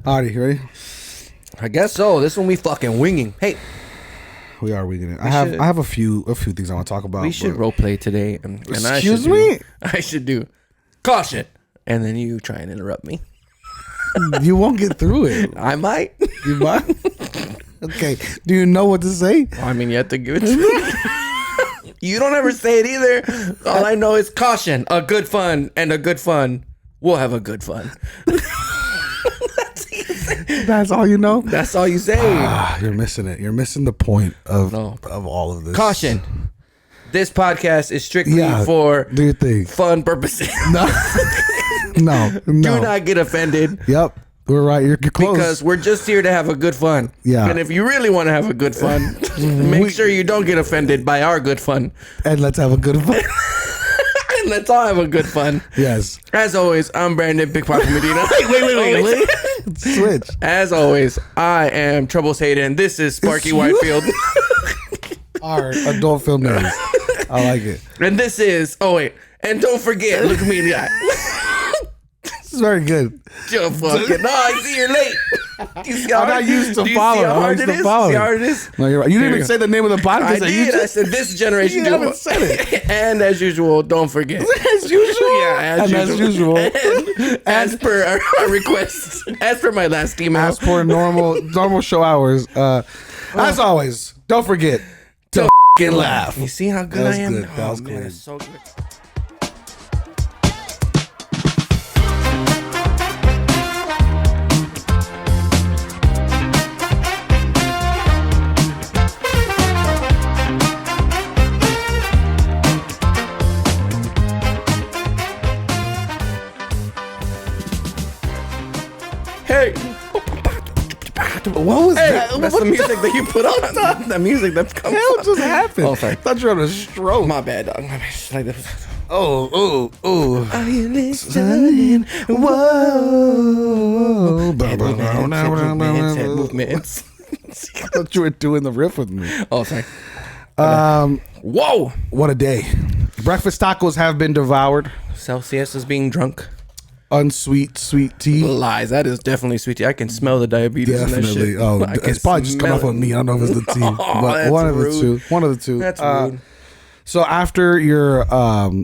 Alrighty, you ready? I guess so. This one we fucking winging. Hey, We are winging it. I have a few things I want to talk about. we should role play today, and Excuse me? I should do caution, and then you try and interrupt me. You won't get through it. I might. You might. Okay. Do you know what to say? I mean, you have to give it to me. You don't ever say it either. All I know is caution, a good fun, and a good fun. We'll have a good fun. That's all you know? That's all you say. You're missing it. You're missing the point of all of this. Caution. This podcast is strictly for do your thing. Fun purposes. No. Do not get offended. Yep. We're right. You're close. Because we're just here to have a good fun. Yeah. And if you really want to have a good fun, make sure you don't get offended by our good fun. And let's have a good fun. And let's all have a good fun. Yes. As always, I'm Brandon Big Papa Medina. Wait. Switch. As always, I am Troubles Hayden. This is Sparky Whitefield. Our adult film names. I like it. And this is, and don't forget, look at me in the eye. This is very good. You're fucking, no, I see you're late. You see how I'm not used to follow. See how hard it is? See how hard it is? No, you're right. You didn't even say the name of the podcast. I did. I said this generation. You haven't said it. And as usual, don't forget. As usual? Yeah, as usual. And as per our request. As per my last email. As per normal show hours. As always, don't forget to Get laugh. You see how good I am? Good. That was man, good. it's so good. Hey. What was that? That's the music that you put on. The music that's coming. What just happened? Oh, sorry. I thought you were on a stroke. My bad, dog. My bad. Just like this. Oh. Are you listening? Whoa. Head movements. I thought you were doing the riff with me. Oh, sorry. Whoa. What a day. Breakfast tacos have been devoured. Celsius is being drunk. Unsweet, sweet tea. Lies. That is definitely sweet tea. I can smell the diabetes in that Definitely. shit. Oh, I can it's probably just come smell off of me. I don't know if it's the tea. But that's one of the rude. two. One of the two. That's rude. So after your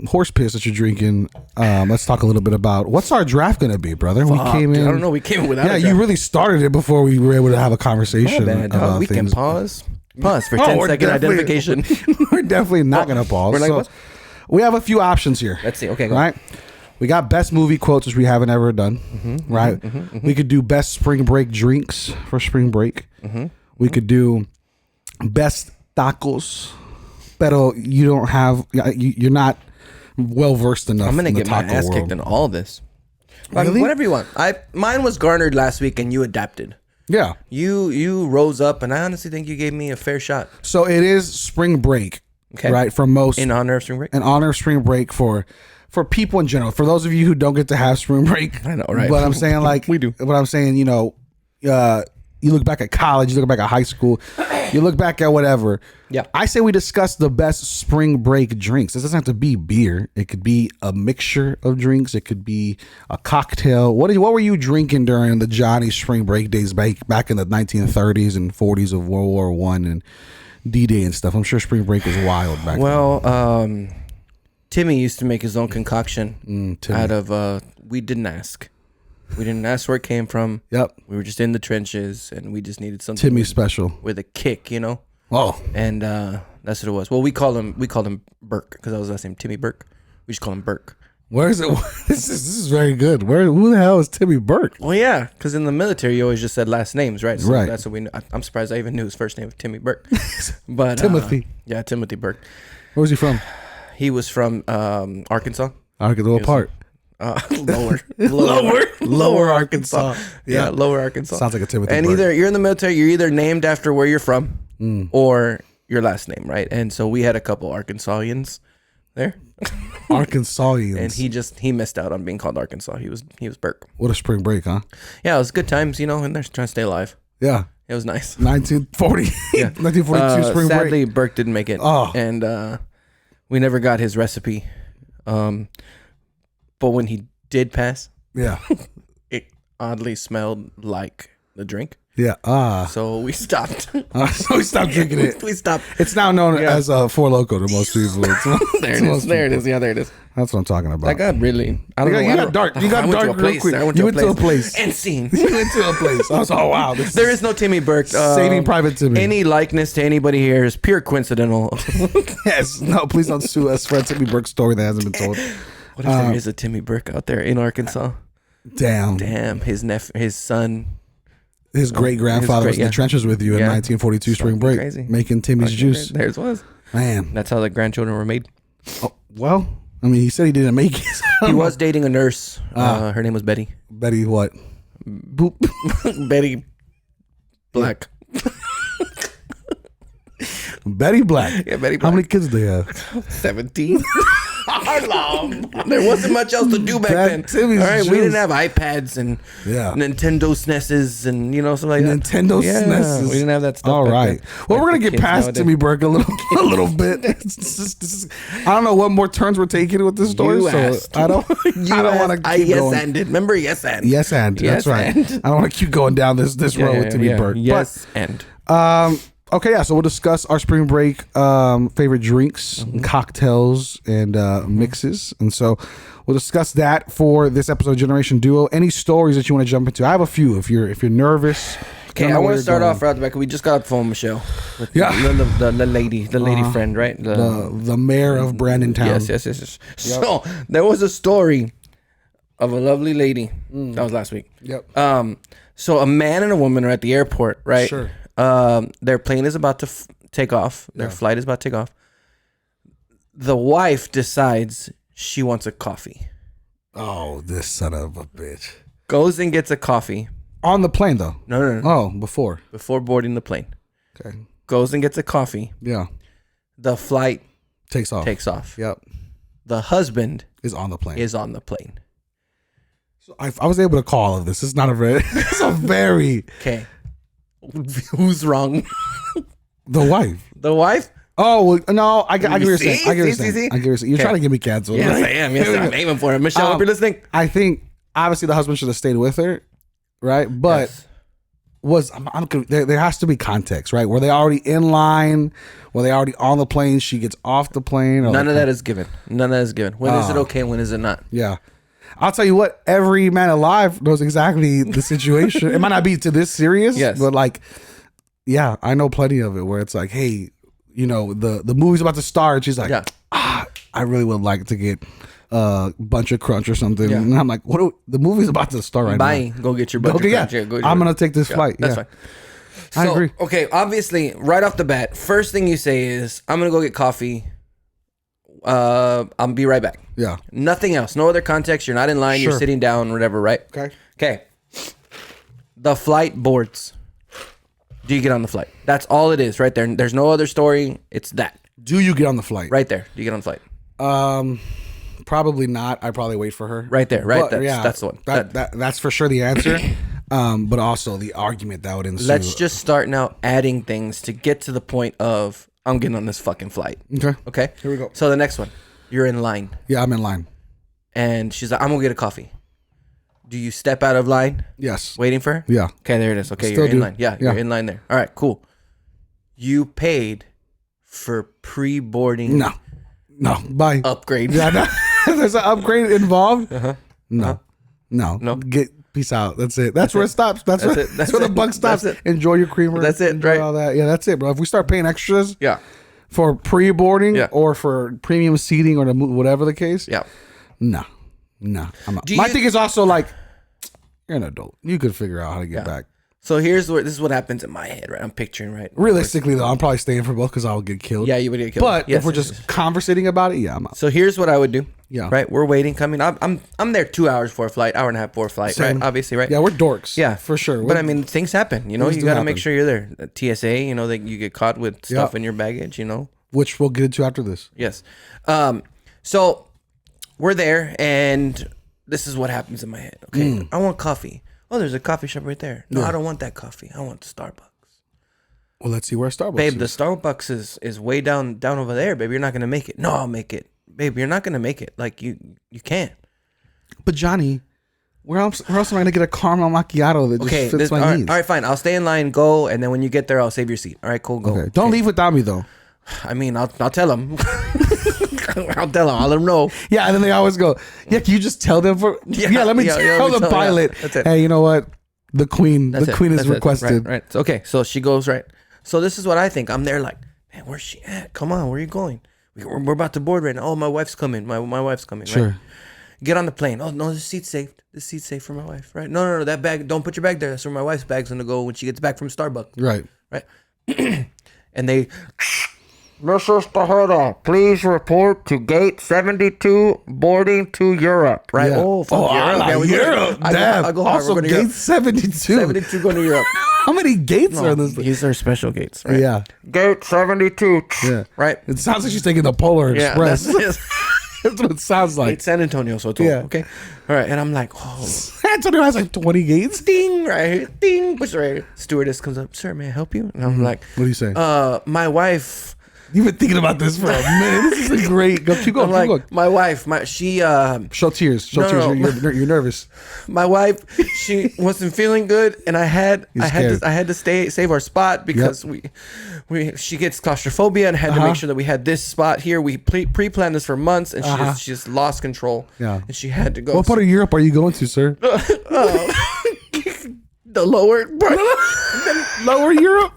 horse piss that you're drinking, let's talk a little bit about what's our draft going to be, brother? We came in. I don't know. We came in without. Yeah, a you draft. really started it before we were able to have a conversation. My bad, dog. about We can things. pause for we're 10-second definitely- identification. We're definitely not going to pause. We're like, So what? we have a few options here. Let's see. Okay, go. Right? We got best movie quotes, which we haven't ever done. Right? We could do best spring break drinks for spring break. We could do best tacos. Pero you don't have, you're not well versed enough. I'm gonna in the get my taco ass world. kicked in all this. I mean, Really? whatever you want. Mine was garnered last week, and you adapted. Yeah. You rose up, and I honestly think you gave me a fair shot. So it is spring break, Okay. right? For most, In honor of spring break. in honor of spring break for people in general. For those of you who don't get to have spring break, I know, right? But I'm saying, like, We do. But I'm saying, you look back at college, you look back at high school, you look back at whatever. Yeah. I say we discuss the best spring break drinks. This doesn't have to be beer. It could be a mixture of drinks. It could be a cocktail. What were you drinking during the Johnny spring break days back in the 1930s and 40s of World War One and D-Day and stuff? I'm sure spring break was wild back then. Well, Timmy used to make his own concoction Timmy. out of. We didn't ask. We didn't ask where it came from. Yep. We were just in the trenches, and we just needed something Timmy special. with a kick, you know. Oh, And that's what it was. Well, we called him Burke because that was his last name, Timmy Burke. We just call him Burke. where is it? This is very good. Who the hell is Timmy Burke? Well, yeah, because in the military you always just said last names, right? So Right. That's what we. I'm surprised I even knew his first name, Timmy Burke. But Timothy. Yeah, Timothy Burke. Where was he from? He was from Arkansas. I could go apart. Lower Arkansas. Yeah, Lower Arkansas. Sounds like a Timothy And Burke. either you're in the military, you're either named after where you're from, or your last name, right? And so we had a couple Arkansasians there, Arkansasians. and he missed out on being called Arkansas. He was Burke. What a spring break, huh? Yeah, it was good times, you know, and they're trying to stay alive. Yeah. It was nice. 1940. 1942 spring Sadly, break. Burke didn't make it. Oh. And we never got his recipe. But when he did pass, Yeah. oddly smelled like the drink. Yeah. So we stopped. So we stopped drinking it. We stopped. It's now known as Four Loko to most people. There it is. There it is. Yeah, there it is. That's what I'm talking about. I got really. I don't know. You got dark. You got dark real quick. I went You to went to a place. and seen. You went to a place. I was oh wow. There is no Timmy Burke. Saving Private Timmy. Any likeness to anybody here is pure coincidental. Yes. No, please don't sue us for a Timmy Burke story that hasn't been told. What if there is a Timmy Burke out there in Arkansas? Damn. His son. His great grandfather was in the trenches with you in 1942 spring break, crazy. making Timmy's juice. Theirs was. Man. That's how the grandchildren were made. Oh, well, I mean, he said he didn't make it. He was dating a nurse. Her name was Betty. Betty what? Boop. Betty Black. Betty Black. Yeah, Betty Black. How many kids do they have? 17. There wasn't much else to do back then. Timmy's All right, we juice. didn't have iPads and Nintendo SNESes and stuff like that. Nintendo SNESes. We didn't have that stuff. All back right. then. Well, Like we're the gonna get kids past nowadays. Timmy Burke a little bit. I don't know what more turns we're taking with this story. You so asked. I don't want to keep yes going. ended. Remember yes and. Yes, and that's Yes, right. and. I don't want to keep going down this road with Timmy Burke. Yes and. But, okay, yeah. So we'll discuss our spring break favorite drinks, and cocktails, and mixes, and so we'll discuss that for this episode of Generation Duo. Any stories that you want to jump into? I have a few. If you're nervous. Okay, I want to start off right at the back. We just got off the phone with Michelle. With the lady friend, right? The mayor of Brandon Town. Yes. So there was a story of a lovely lady. That was last week. Yep. So a man and a woman are at the airport, right? Sure. Their plane is about to take off. Their flight is about to take off. The wife decides she wants a coffee. Oh, this son of a bitch. Goes and gets a coffee. On the plane, though. No. Oh, before. Before boarding the plane. Okay. Goes and gets a coffee. Yeah. The flight Takes off. takes off. Yep. The husband Is on the plane. is on the plane. So I was able to call all of this. It's not a very. It's a very. Okay. Who's wrong? The wife. The wife? Oh well, no, I get what you're saying. See? I get what you're See? saying. I get what you're saying. You're trying to get me canceled. Yes, right? I am. Yes, I'm aiming for it. Michelle, if you're listening. I think obviously the husband should have stayed with her, right? But Yes. there has to be context, right? Were they already in line? Were they already on the plane? She gets off the plane. Or None of that is given. None of that is given. When is it okay? When is it not? Yeah. I'll tell you what, every man alive knows exactly the situation. It might not be to this serious, Yes. but like, yeah, I know plenty of it where it's like, hey, the movie's about to start. She's like, I really would like to get a bunch of crunch or something. Yeah. And I'm like, the movie's about to start right Bye. now. Go get your budget. Okay, yeah. Go get I'm your- going to take this flight. That's Yeah. fine. I agree. Okay, obviously, right off the bat, first thing you say is, I'm going to go get coffee. I'll be right back. Yeah. Nothing else. No other context. You're not in line. You're Sure. sitting down, whatever, right? Okay. The flight boards. Do you get on the flight? That's all it is right there. There's no other story. It's that. Do you get on the flight? Right there. Do you get on the flight? Probably not. I probably wait for her. Right there. Right. But, That's the one. That's for sure the answer. But also the argument that would ensue. Let's just start now adding things to get to the point of I'm getting on this fucking flight. Okay. Okay? Here we go. So the next one. You're in line. Yeah, I'm in line. And she's like, I'm going to get a coffee. Do you step out of line Yes. waiting for her? Yeah. Okay, there it is. Okay, Still you're in do. line. Yeah, Yeah. you're in line there. All right, cool. You paid for pre-boarding No. Bye. upgrade. Yeah, no. There's an upgrade involved. No. No. Peace out. That's it. That's where it stops. That's where, it. that's where the it. buck stops. That's it. Enjoy your creamer. That's it, Enjoy right? All that. Yeah, that's it, bro. If we start paying extras Yeah. for pre-boarding Yeah. or for premium seating or whatever the case, Yeah. no. I'm not. Do My you- thing is also like, you're an adult. You could figure out how to get back. So this is what happens in my head, right? I'm picturing, right? Realistically, though, I'm probably staying for both because I'll get killed. Yeah, you would get killed. But Yes, if we're yes, just yes. conversating about it, yeah, I'm out. So here's what I would do. Yeah. Right? We're waiting, coming. I'm there 2 hours for a flight, hour and a half for a flight, Same. right? Obviously, right? Yeah, we're dorks. Yeah, for sure. But I mean, things happen. You know, Things you do got to happen. make sure you're there. TSA, that you get caught with stuff in your baggage. Which we'll get into after this. Yes. So we're there, and this is what happens in my head. Okay, I want coffee. Oh, there's a coffee shop right there. No, I don't want that coffee. I want the Starbucks. Well, let's see where Starbucks Babe, is. the Starbucks is way down over there. Babe, you're not gonna make it. No, I'll make it. Babe, you're not gonna make it. Like you can't. But Johnny, Where else am I gonna get a caramel macchiato that just fits my all needs? right, fine. I'll stay in line, go, and then when you get there, I'll save your seat. All right, cool, go. Okay. Don't leave without me though. I mean, I'll tell them. I'll tell them. I'll let them know. Yeah, and then they always go, yeah, can you just tell them for let me tell the pilot. That's it. Hey, you know what? The queen is That's it. requested. Right. So, okay, so she goes, right. So this is what I think. I'm there like, man, where's she at? Come on, where are you going? We're about to board right now. Oh, my wife's coming. My wife's coming. Sure. Right? Get on the plane. Oh, no, this seat's safe. This seat's safe for my wife, right? No, that bag, don't put your bag there. That's where my wife's bag's going to go when she gets back from Starbucks. Right. Right. And they... Mrs. Tejeda, please report to gate 72, boarding to Europe. Right? Yeah. Oh, fuck I like Europe. Damn. I go hard. Also, We're going gate to Europe. 72. 72 going to Europe. How many gates are this? These are special gates, right? Yeah. Gate 72. Yeah. Right? It sounds like she's taking the Polar Yeah, Express. that's That's what it sounds like. It's San Antonio, so it's Yeah. okay. All right, and I'm like, oh, Antonio has like 20 gates. ding, right, ding, push right. Stewardess comes up, sir, may I help you? And I'm like, What do you say? My wife. You've been thinking about this for a minute. This is a great. Keep I'm going. like, Keep going. my wife, she Show tears. Show No, tears. no. You're nervous. my wife, she wasn't feeling good, and I had scared. to save our spot because she gets claustrophobia, and had to make sure that we had this spot here. We pre-planned this for months, and she just lost control. Yeah. And she had to go. What part of Europe are you going to, sir? The lower part. Lower Europe.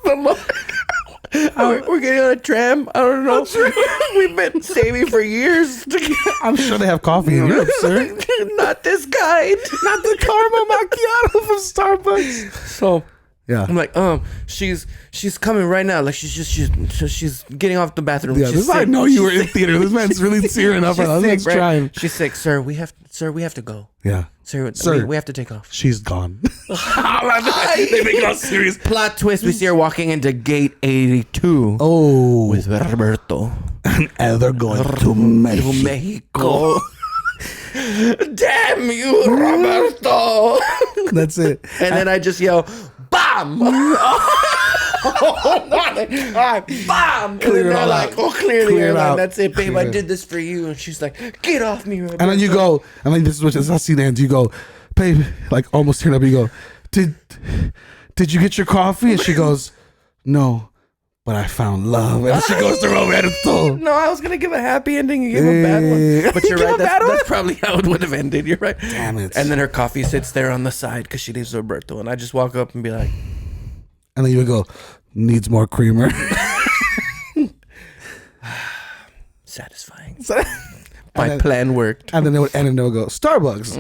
We're getting on a tram. I don't know. We've been saving for years. I'm sure they have coffee in Europe, sir. Not this kind. Not the caramel macchiato from Starbucks. So Yeah. I'm like, she's coming right now. Like she's getting off the bathroom. Yeah, She's this is how I sick. know you were She's in theater. This man's really tearing up right now. This man's sick, right? trying. She's sick, sir. We have to go. Yeah. Sir, we have to take off. She's gone. They make it all serious. Plot twist: we see her walking into gate 82 Oh. with Roberto. And they're going to Mexico. Mexico. Damn you, Roberto! That's it. And then I just yell, "Bomb!" Oh my God. Bomb! And Clear then it they're all like, out. "Oh, clearly, Clear it like, out. that's it, babe. Clear I it. did this for you." And she's like, "Get off me, Roberto." And then you go, and then this is how scene ends. You go, babe, like almost tearing up. You go, did you get your coffee? And she goes, no, but I found love. And she goes to Roberto. No, I was gonna give a happy ending. You gave a bad one, but you're Give right. a bad one? That's probably how it would have ended. You're right. Damn it. And then her coffee sits there on the side because she leaves Roberto, and I just walk up and be like, And then you would go, needs more creamer. satisfying. And My then- plan worked. And then they would end and they would go, Starbucks.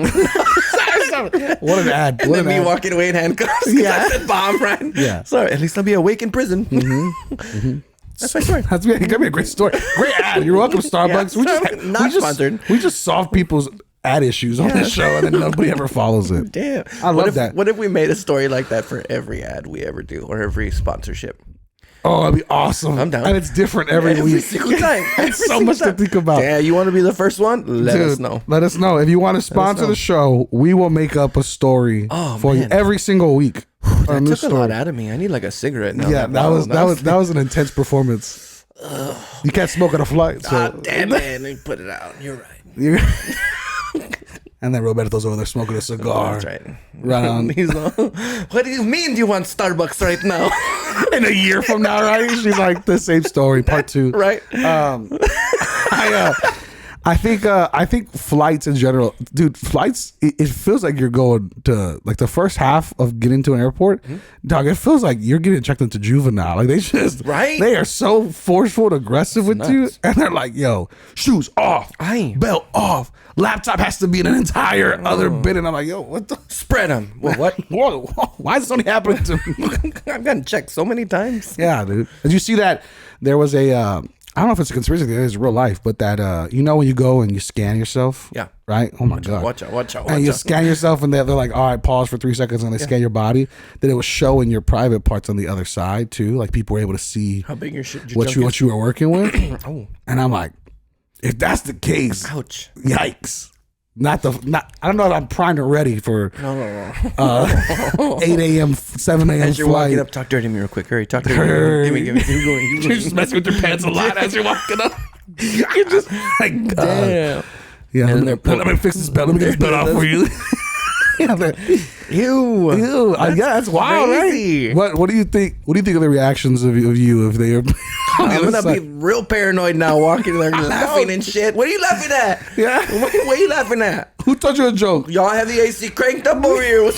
What an ad. And What then an me ad. walking away in handcuffs. Yeah. I said bomb, right? Yeah. Sorry, at least I'll be awake in prison. That's my story. That's gonna be a great story. Great ad. You're welcome, Starbucks. Yeah, not sponsored. We just solve people's ad issues on this show, and then nobody ever follows it. Damn. I love that. What if we made a story like that for every ad we ever do or every sponsorship? Oh, that'd be awesome. I'm down. And it's different every week. single time. Every It's so single much to time. think about. Yeah, you want to be the first one? Let us Dude, know. Let us know. If you want to sponsor know. the show, we will make up a story Oh, for you man. every single week. That took a lot out of me. I need like a cigarette now. Yeah, that was an intense performance. You can't smoke on a flight. So. Ah, damn it. Let me put it out. You're right. You- and then Roberto's over there smoking a cigar. That's right. Right. He's all, what do you mean you want Starbucks right now? In a year from now, right? She's like the same story, part 2. Right? I think flights in general, dude. Flights, it feels like you're going to like the first half of getting to an airport, dog. It feels like you're getting checked into juvenile. Like they just, Right? They are so forceful and aggressive with you, nuts. and they're like, "Yo, shoes off, Aye. belt off, laptop has to be in an entire other bit." And I'm like, "Yo, what the? Spread them. Well, what? Whoa, why is this only happening to me?" I've gotten checked so many times. Yeah, dude. Did you see that there was a I don't know if it's a conspiracy theory, it's real life, but that you know when you go and you scan yourself? Yeah. Right? Oh my God. Watch out. And you scan yourself and they're like, all right, pause for 3 seconds and they scan your body. Then it was showing your private parts on the other side too. Like people were able to see How big your shit? what you were working with. Oh, And I'm like, if that's the case, ouch. yikes. I don't know if I'm primed or ready for No. 8 a.m., 7 a.m. As you're flight. walking up, talk dirty to me real quick. Hurry, talk dirty to me. Give me. Keep going. You're just messing with your pants a lot as you're walking up. You're just like, Damn. yeah. And Let me fix this belt. Let me get this belt off for you. Ew. Ew, yeah, that's wild, crazy. right? What do you think? What do you think of the reactions of you if they are? I'm gonna be real paranoid now, walking there laughing and shit. What are you laughing at? Yeah. What are you laughing at? Who told you a joke? Y'all have the AC cranked up over here.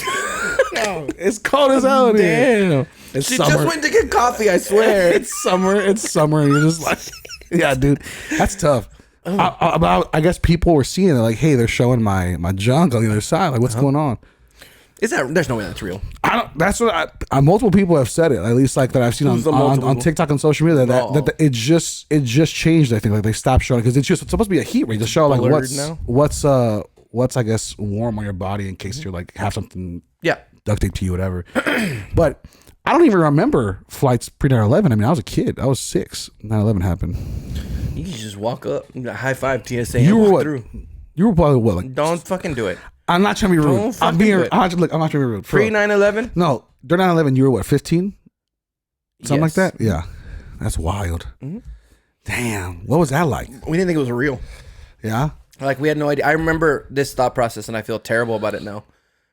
It's cold as hell. Damn. It's She summer. just went to get coffee, I swear. It's summer. It's summer, and you're just like, yeah, dude, that's tough. I guess people were seeing it like, hey, they're showing my junk on the other side. Like, what's going on? Is that? There's no way that's real. I don't. That's what multiple people have said it. At least like that I've seen on TikTok and social media that it just changed. I think like they stopped showing because it's supposed to be a heat ray to show like what's I guess warm on your body in case you're like have something duct tape to you whatever. But I don't even remember flights pre 9/11. I mean I was a kid. I was 6. 9/11 happened. You can just walk up, high five TSA. You and were walk what? through. You were probably what like. Don't fucking do it. I'm not trying to be rude. Don't I'm fucking being. do it. I'm not trying to be rude. Pre 9/11. No, during 9/11, you were what 15, something like Yes. that. Yeah, that's wild. Mm-hmm. Damn, what was that like? We didn't think it was real. Yeah, Like we had no idea. I remember this thought process, and I feel terrible about it now,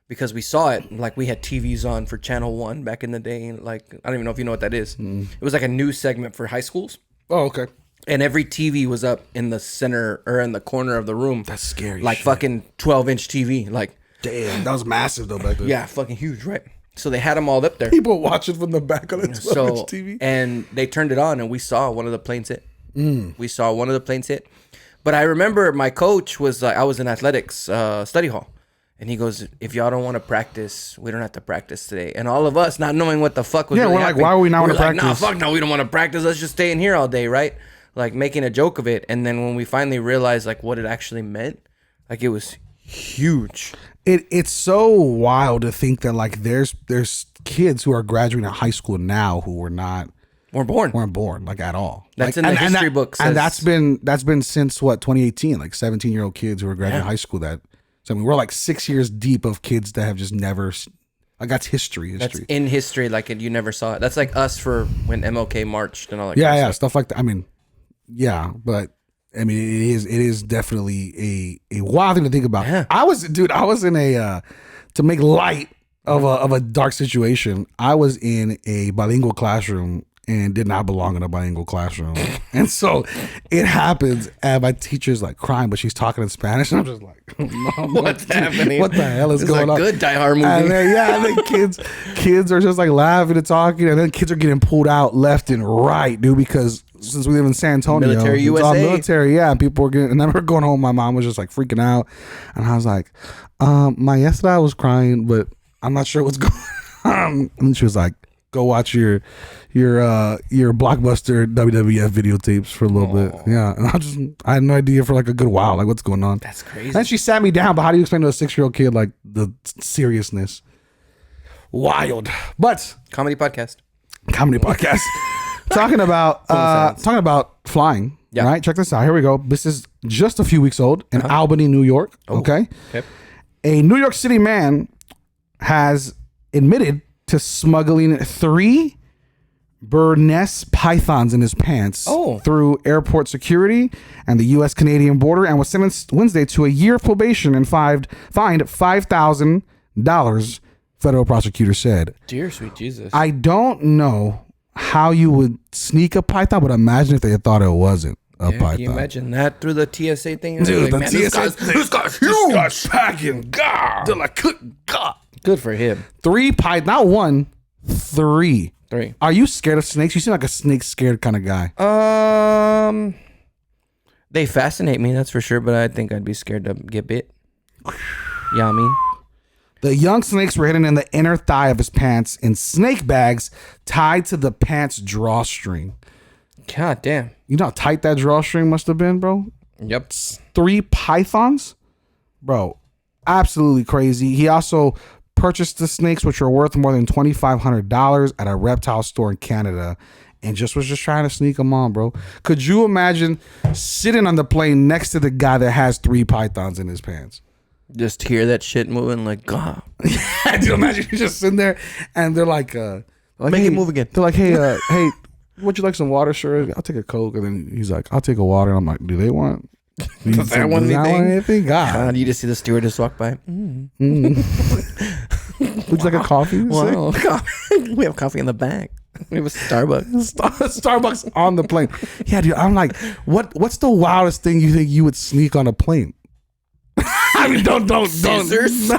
because we saw it. Like we had TVs on for Channel 1 back in the day. Like I don't even know if you know what that is. It was like a news segment for high schools, Oh, okay. and every TV was up in the center or in the corner of the room. That's scary. Like shit. fucking 12-inch TV. Like Damn, that was massive though back then. yeah, fucking huge, right? So they had them all up there. People watching from the back of the 12-inch So TV. and they turned it on, and we saw one of the planes hit. We saw one of the planes hit. But I remember my coach was I was in athletics study hall, and he goes, "If y'all don't want to practice, we don't have to practice today." And all of us, not knowing what the fuck was Yeah, really we're like, happening, why would we not we're wanna like, practice? Nah, fuck no, we don't want to practice. Let's just stay in here all day, right? Like making a joke of it. And then when we finally realized like what it actually meant, like it was huge. It's so wild to think that like there's kids who are graduating high school now who weren't born like at all. That's like, in the history book. And that's been since what 2018, like 17-year-old kids who are graduating high school. So I mean, we're like 6 years deep of kids that have just never. Like that's history. That's in history. Like you never saw it. That's like us for when MLK marched and all that. Yeah, stuff like that. I mean, yeah, but I mean, it is definitely a wild thing to think about. Yeah. I was in a to make light of a dark situation. I was in a bilingual classroom and did not belong in a bilingual classroom, and so it happens. And my teacher's like crying, but she's talking in Spanish, and I'm just like, Mom, What's happening? What the hell is It's going a on? good Die Hard movie. And then kids are just like laughing and talking, and then kids are getting pulled out left and right, dude. Because since we live in San Antonio, Military it's all USA. military, yeah. And people were getting. And I remember going home, my mom was just like freaking out, and I was like, "My yesterday was crying, but I'm not sure what's going on." And she was like, "Go watch your Blockbuster WWF videotapes for a little bit." Yeah, and I had no idea for like a good while, like what's going on. That's crazy. And she sat me down, but how do you explain to a 6-year-old kid like the seriousness? Wild, but Comedy podcast. comedy podcast talking about flying. Yeah. Right. Check this out. Here we go. This is just a few weeks old in Albany, New York. Okay. Okay. A New York City man has admitted to smuggling 3 Bernese pythons in his pants through airport security and the U.S. Canadian border, and was sentenced Wednesday to a year of probation and fined $5,000. Federal prosecutor said. Dear sweet Jesus. I don't know how you would sneak a python, but imagine if they had thought it wasn't a python. Can you imagine that through the TSA thing? Dude, Like, the man, TSA this guy's huge. packing. God, they're like, God. Good for him. 3 python, not 1, 3. 3. Are you scared of snakes? You seem like a snake scared kind of guy. They fascinate me, that's for sure, but I think I'd be scared to get bit. Yeah, I mean. The young snakes were hidden in the inner thigh of his pants in snake bags tied to the pants drawstring. God damn. You know how tight that drawstring must have been, bro? Yep. 3 pythons? Bro, absolutely crazy. He also purchased the snakes, which are worth more than $2,500 at a reptile store in Canada, and was just trying to sneak them on, bro. Could you imagine sitting on the plane next to the guy that has 3 pythons in his pants? Just hear that shit moving like, God. Dude, imagine you just sitting there and they're like, Make hey, it move again. They're like, hey, would you like some water, sir? I'll take a Coke. And then he's like, I'll take a water. And I'm like, do they want Does that want anything? anything? God. You just see the stewardess walk by. Would you like a coffee? Wow. We have coffee in the back. We have a Starbucks. Starbucks on the plane. Yeah, dude. I'm like, what's the wildest thing you think you would sneak on a plane? I mean, don't. Scissors?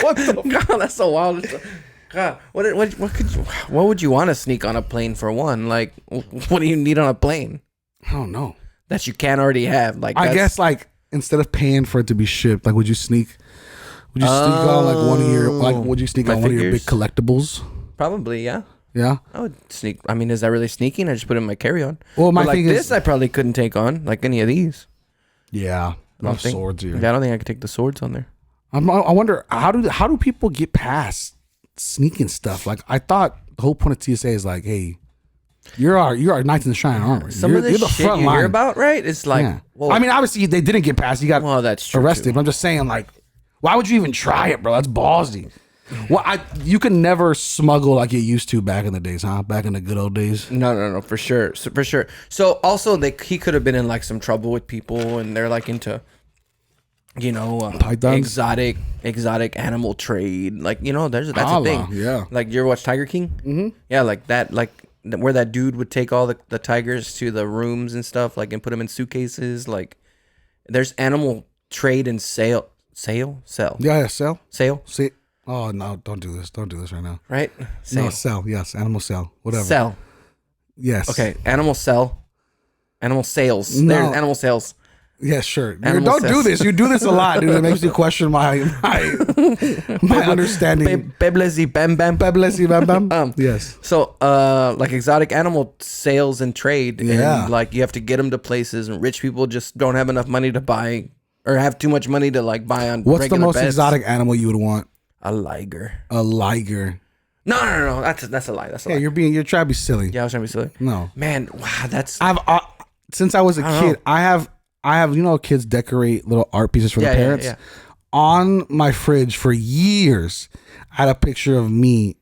What the God, that's so wild. God, what would you want to sneak on a plane for one? Like, what do you need on a plane I don't know. that you can't already have? Like, I guess like instead of paying for it to be shipped, like would you sneak on like one of your would you sneak My on one of your big figures? collectibles? probably, yeah. Yeah. I would sneak. I mean, is that really sneaking? I just put it in my carry-on. Well, my But like thing this, is, I probably couldn't take on like any of these. yeah, no don't think- swords here. I don't think I could take the swords on there. I wonder how do people get past sneaking stuff? Like I thought the whole point of TSA is like, hey, you're our knights in the shining armor. Some you're, of this shit you hear about, right? It's like, Yeah. well, I mean, obviously they didn't get past. You got well, that's true. arrested. too. But I'm just saying, like, why would you even try it, bro? That's ballsy. Well, you can never smuggle like you used to back in the days, huh? Back in the good old days. No, for sure, for sure. So also, he could have been in like some trouble with people, and they're like into, Pythons? exotic animal trade. Like that's a Holla, thing. yeah. Like you ever watch Tiger King? Mm-hmm. Yeah, like that, where that dude would take all the tigers to the rooms and stuff, like and put them in suitcases. Like there's animal trade and sell. Yeah, sell. Sale, See. Oh no! Don't do this. Don't do this right now. right? No, sell. Yes, animal sell. Whatever. Sell. Yes. Okay, animal sell. Animal sales. No. There's animal sales. Yeah, sure. Animal Don't sales. do this. You do this a lot, dude. It makes me question my understanding. Beblezi bam bam. Bablesi bam bam. Yes. So, like exotic animal sales and trade, Yeah. and like you have to get them to places, and rich people just don't have enough money to buy, or have too much money to like buy on. What's the regular most beds. exotic animal you would want? A liger. A liger. No. That's a lie. That's a lie. Yeah, you're trying to be silly. Yeah, I was trying to be silly. No. Man, wow, that's I've since I was a don't kid, know. I have kids decorate little art pieces for Yeah, their yeah, parents. yeah. On my fridge for years, I had a picture of me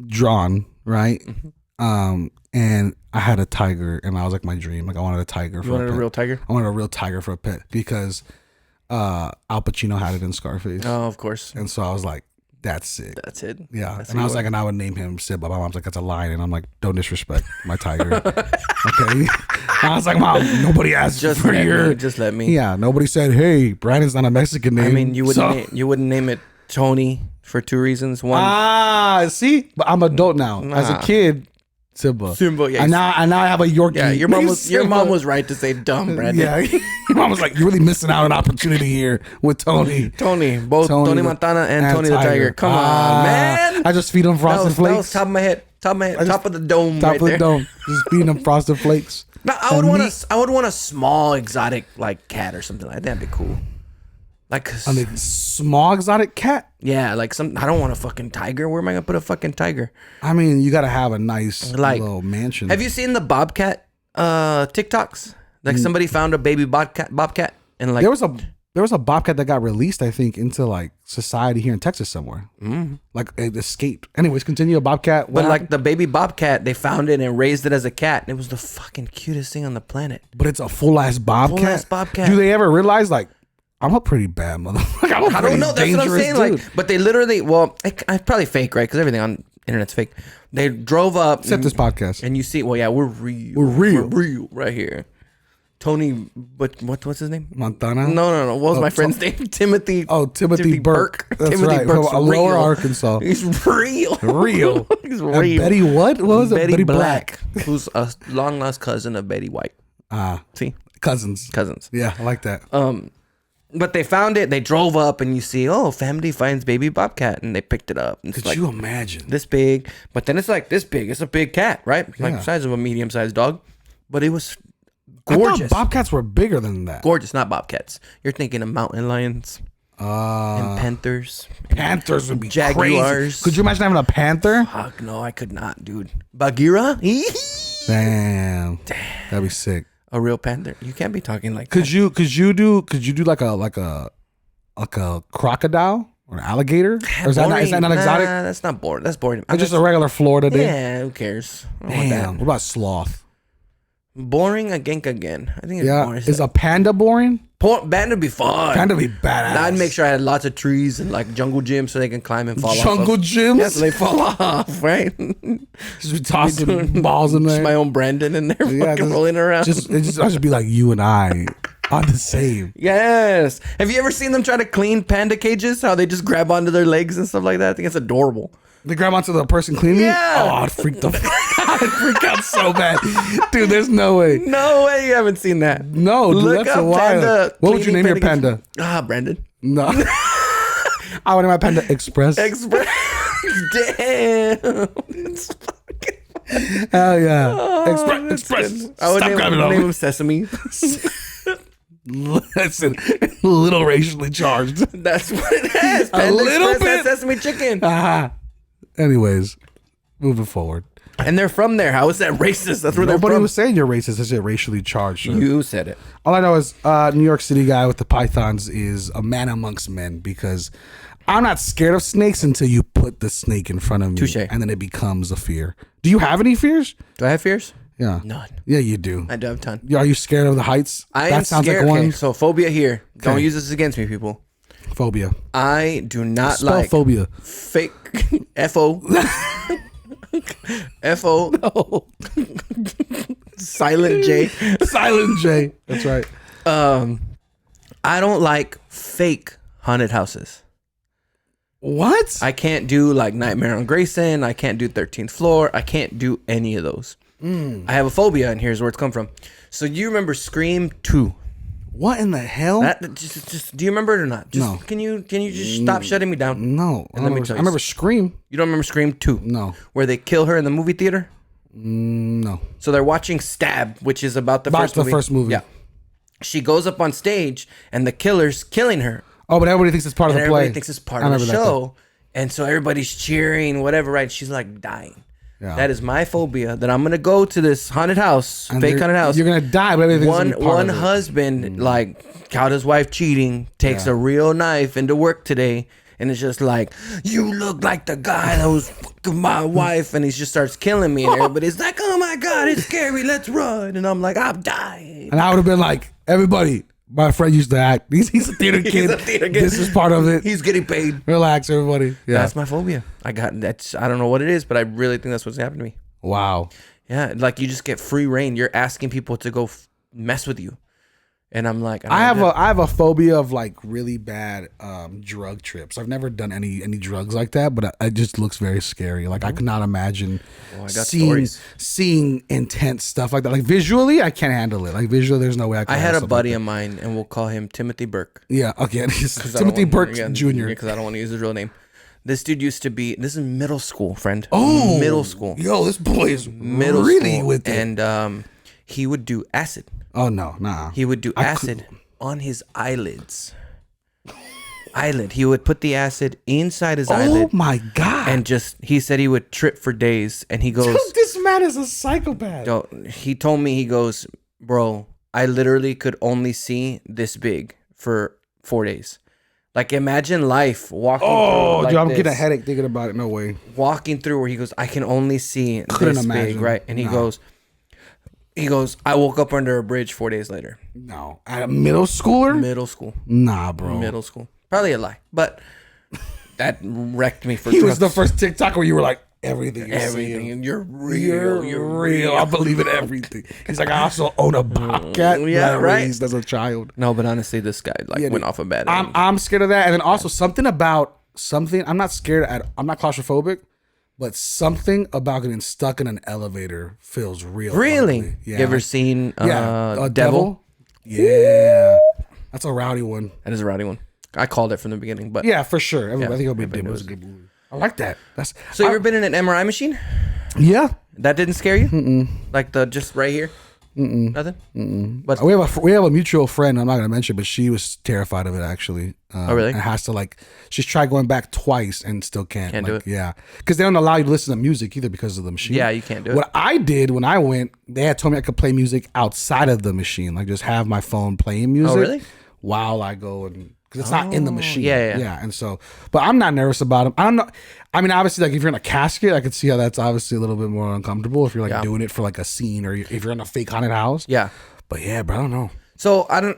drawn, right? Mm-hmm. And I had a tiger, and I was like my dream. Like I wanted a tiger. you wanted a pet. real tiger. I wanted a real tiger for a pet because Al Pacino had it in Scarface, Oh, of course. and so I was like, "That's sick." That's it. Yeah, That's and what I you was like, and I would name him Sid, but my mom's like, "That's a lion," and I'm like, "Don't disrespect my tiger." Okay, I was like, "Mom, nobody asked Just for let your." me. Just let me. Yeah, nobody said, "Hey, Brandon's not a Mexican name." I mean, you so- wouldn't name it Tony for two reasons. One, see, but I'm adult now. As a Nah. kid, Simba. Simba, yeah. And now I have a Yorkie. yeah, your named mom was Simba. right to say dumb, Brandon. Yeah, your mom was like, "You're really missing out on an opportunity here with Tony." Tony, both Tony, the- Montana and Tony the Tiger. Come on, man. I just feed him That Frosted was Flakes. top of my head. Top of the dome. Top right of the there. dome. Just feeding them Frosted Flakes. No, I would want a small exotic like cat or something like that. That'd be cool. Like, 'cause- I mean, small exotic cat. yeah, like I don't want a fucking tiger. Where am I gonna put a fucking tiger? I mean, you got to have a nice Like, little mansion. Have you seen the bobcat TikToks? Like somebody found a baby bobcat and like There was a bobcat that got released, I think, into like society here in Texas somewhere. Like it escaped. Anyways, continue. A bobcat. but like the baby bobcat, they found it and raised it as a cat, and it was the fucking cutest thing on the planet. but it's a full ass bobcat. Full-ass bobcat. Do they ever realize like I'm a pretty bad motherfucker? I don't know. That's what I'm saying. Dude. Like, but they literally, well, it's probably fake, right? Because everything on internet's fake. They drove up, Except this podcast. and you see, well, yeah, we're real. We're real. We're real right here. Tony, but what's his name? Montana. No. What was my friend's name? Timothy. Oh, Timothy Burke. That's Timothy right. Burke's From Lower real. Arkansas. He's real. Real. He's And real. Betty what? What was Betty it? Betty Black, who's a long lost cousin of Betty White. See, Cousins. cousins. Yeah, I like that. But they found it. They drove up, and you see, oh, family finds baby bobcat, and they picked it up. And it's Could like you imagine? this big, but then it's like this big. It's a big cat, right? Like Yeah. the size of a medium-sized dog, but it was I thought gorgeous. bobcats were bigger than that. Gorgeous, not bobcats. You're thinking of mountain lions and panthers. Panthers would be Jaguars. crazy. Could you imagine having a panther? Fuck no, I could not, dude. Bagheera, Damn. That'd be sick. a real panther. You can't be talking like Could that. you do like a crocodile or an alligator? Or is that not exotic? Nah, that's not boring. That's boring. Or just a regular Florida day? Yeah, who cares? I don't want that. Damn. What about sloth? Boring again. I think it's Yeah. boring. Is a panda boring? Panda would be fun. Panda would be badass. I'd make sure I had lots of trees and like jungle gyms so they can climb and fall off. Jungle gyms? Yeah, so they fall off, right? Just be tossing balls in Just there. my own Brandon in there fucking just- rolling around. I should be like you and I on the same. Yes. Have you ever seen them try to clean panda cages? How they just grab onto their legs and stuff like that? I think it's adorable. They grab onto the person cleaning? Yeah. Oh, I'd freak the I'd freak out so bad. Dude, there's no way. No way you haven't seen that. No, dude, Look that's up a wild. panda. What would you name your cleaning panda? Ah, Brandon. No. I would name my panda Express. Express. Damn. It's fucking- Hell yeah. Oh, that's Express. good. I would Stop grabbing name on him Sesame. Listen, a little racially charged. That's what it is. Panda little Express has bit. Sesame chicken. Ah. Anyways, moving forward. And they're from there. How is that racist? That's where Nobody they're from. was saying you're racist. I said racially charged. Sure. You said it. All I know is New York City guy with the pythons is a man amongst men because I'm not scared of snakes until you put the snake in front of me. Touche. And then it becomes a fear. Do you have any fears? Do I have fears? Yeah. None. Yeah, you do. I do have a ton. Are you scared of the heights? I am scared. like one Okay, so phobia here. Don't Okay. use this against me, people. phobia. I do not Spell like phobia. fake F-O. F-O. Oh, Silent J. Silent J. That's right. I don't like fake haunted houses. What? I can't do like Nightmare on Grayson. I can't do 13th Floor. I can't do any of those. I have a phobia, and here's where it's come from. So you remember Scream 2? What in the hell? That just do you remember it or not? Just, No. Can you just stop shutting me down? No. I let me tell you remember Scream. You don't remember Scream 2? No. Where they kill her in the movie theater? No. So they're watching Stab, which is about the first movie. Yeah. She goes up on stage, and the killer's killing her. Oh, but everybody thinks it's part of And the play. everybody thinks it's part I of the remember that show. And so everybody's cheering, whatever, right? She's like dying. Yeah. That is my phobia. That I'm gonna go to this haunted house, And fake they're- haunted house. You're gonna die, but everything's One gonna be part of it. husband like caught his wife cheating, takes a real knife into work today, and it's just like, you look like the guy that was fucking my wife, and he just starts killing me, and everybody's like, oh my god, it's scary, let's run, and I'm like, I'm dying. And I would have been like, everybody, my friend used to act. He's a theater kid. a theater kid. This is part of it. He's getting paid. Relax, everybody. Yeah. That's my phobia. I don't know what it is, but I really think that's what's happened to me. Wow. Yeah, like you just get free reign. You're asking people to go mess with you, and I'm like, I have a phobia of like really bad drug trips. I've never done any drugs like that, but it just looks very scary. Like I could not imagine I got seeing stories. intense stuff like that. Like visually, I can't handle it. Like visually, there's no way I can. I had handle a something buddy like of mine, and we'll call him Timothy Burke. that. Yeah. Okay. Timothy Burke Jr. Because I don't want to use his real name. This dude used to be. This is middle school, friend. Oh, middle school. Yo, this boy is Middle really school. with it. And he would do acid. Oh no, nah. He would do acid on his eyelids. He would put the acid inside his Oh eyelid. my god. And he said he would trip for days. And he goes, this man is a psychopath. yo, he told me, he goes, bro, I literally could only see this big for 4 days. Like imagine life walking Oh, through like dude, I'm this, getting a headache thinking about it. No way. walking through where he goes, I can only see Couldn't this big, imagine. right? And he goes, I woke up under a bridge 4 days later. No, at a middle schooler? Middle school. Nah, bro. Middle school. Probably a lie. But that wrecked me for He drugs. was the first TikTok where you were like, everything you're Everything. saying. And you're real. You're real. I believe in everything. He's like, I also own a bobcat. Yeah, that I right. raised as a child. No, but honestly, this guy went off a bad end. I'm scared of that. And then also something. I'm not scared I'm not claustrophobic, but something about getting stuck in an elevator feels real. Really? ugly. Yeah. You ever seen a Devil? Yeah. That's a rowdy one. That is a rowdy one. I called it from the beginning, but Yeah, for sure. I think it'll be everybody dim. It was a good movie. I like that. So you ever been in an MRI machine? Yeah. That didn't scare you? Like the just right here? Nothing? But We have a mutual friend. I'm not gonna mention, but she was terrified of it actually. Oh, really? And has to she's tried going back twice and still can't. Can't do it? Yeah, because they don't allow you to listen to music either because of the machine. Yeah, you can't do it. What I did when I went, they had told me I could play music outside of the machine, like just have my phone playing music. really? While I go and because it's not in the machine. yeah. And so, but I'm not nervous about them. I don't know. I mean, obviously, like if you're in a casket, I could see how that's obviously a little bit more uncomfortable if you're like doing it for like a scene or if you're in a fake haunted house. Yeah. But yeah, bro, I don't know. So I don't.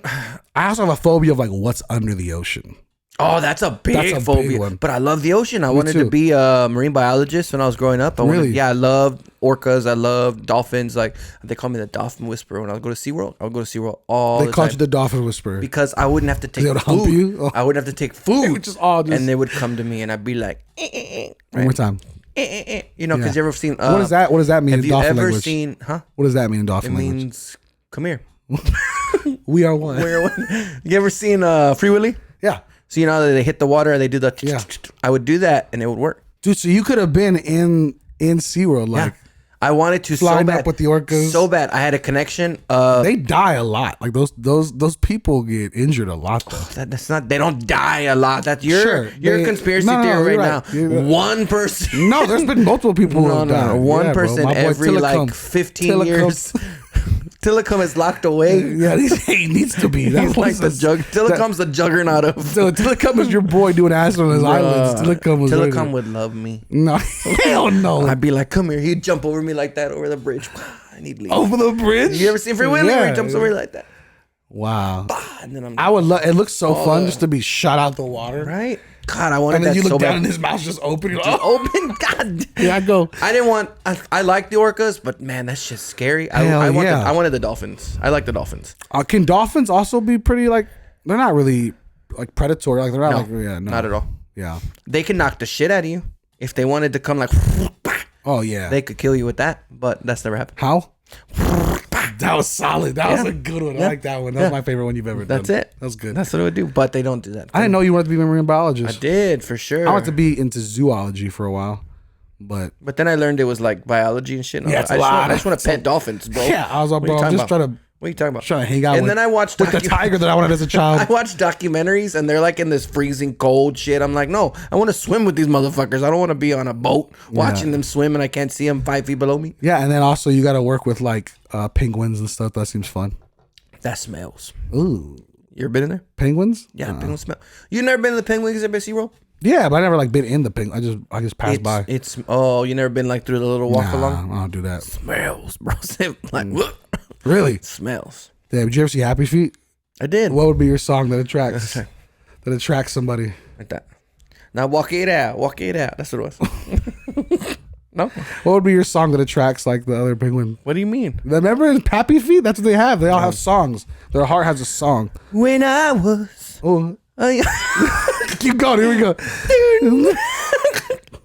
I also have a phobia of like what's under the ocean. Oh, that's a big phobia. one. But I love the ocean. I wanted to be a marine biologist when I was growing up. Really? I loved orcas. I loved dolphins. Like they call me the dolphin whisperer. When I would go to SeaWorld, I would go to SeaWorld all the time. They called you the dolphin whisperer because I wouldn't have to take they would hump food. you? Oh. I wouldn't have to take food. Which is all just... And they would come to me and I'd be like, One more time. You know, because you ever seen... what does that mean have in you dolphin ever language? seen... Huh? What does that mean in It dolphin language? means, come here. We are one. You ever seen Free Willy? Yeah. So you know they hit the water and they do the... Yeah. I would do that and it would work. Dude, so you could have been in SeaWorld, like... I wanted to so flying bad. up with the orcas. So bad. I had a connection. They die a lot. Like those people get injured a lot though. That's not. They don't die a lot. That's your Sure, your conspiracy no, theory you're right, right. You're now. right. One person. No, there's been multiple people who have died. One Yeah, bro. person My boy every Tillicum. like 15 Tillicum. years. Tillicum is locked away. Yeah, he needs to be. He's like the Tillicum's the juggernaut of. So Tillicum is your boy doing acid on his islands. Tillicum would love me. No, hell no. I'd be like, come here. He'd jump over me like that over the bridge. And he'd leave. Over the bridge? You ever seen Free Willy? Where he jumps over like that. Wow. And then I would love. It looks so fun just to be shot out the water. right. God, I wanted And then that you look so down bad. and his mouth's just open. You're like, oh, Open, God. yeah, I go. I didn't want. I like the orcas, but man, that's just scary. Hell I yeah. wanted the dolphins. I like the dolphins. Can dolphins also be pretty like? They're not really like predatory. Like they're not like Not at all. Yeah. They can knock the shit out of you if they wanted to come like. Oh yeah. They could kill you with that, but that's never happened. How? That was solid. That was a good one. I like that one. That was my favorite one you've ever done. That's it. That was good. That's what it would do, but they don't do that. I didn't know you wanted to be a marine biologist. I did for sure. I wanted to be into zoology for a while, but But then I learned it was like biology and shit. And Yeah, I was it's like, a lot. I just want to pet dolphins, bro. yeah, I was like, What are bro, you I'm talking just about? trying to What are you talking about? trying to hang out. And with, then I watched with the tiger that I wanted as a child. I watch documentaries and they're like in this freezing cold shit. I'm like, no, I want to swim with these motherfuckers. I don't want to be on a boat watching them swim and I can't see them 5 feet below me. Yeah, and then also you got to work with like penguins and stuff. That seems fun. That smells. Ooh, You ever been in there? penguins? Yeah, penguin smell. You never been to the penguin exhibit at SeaWorld? Yeah, but I never like been in the penguin. I just passed by. It's you never been like through the little walk along? I don't do that. Smells, bro. Like Really? smells. Yeah. Did you ever see Happy Feet? I did. What would be your song that attracts somebody? Like that. Now walk it out. Walk it out. That's what it was. No? What would be your song that attracts like the other penguin? What do you mean? Remember Happy Feet? That's what they have. They all have songs. Their heart has a song. When I was. Oh, keep going. Here we go.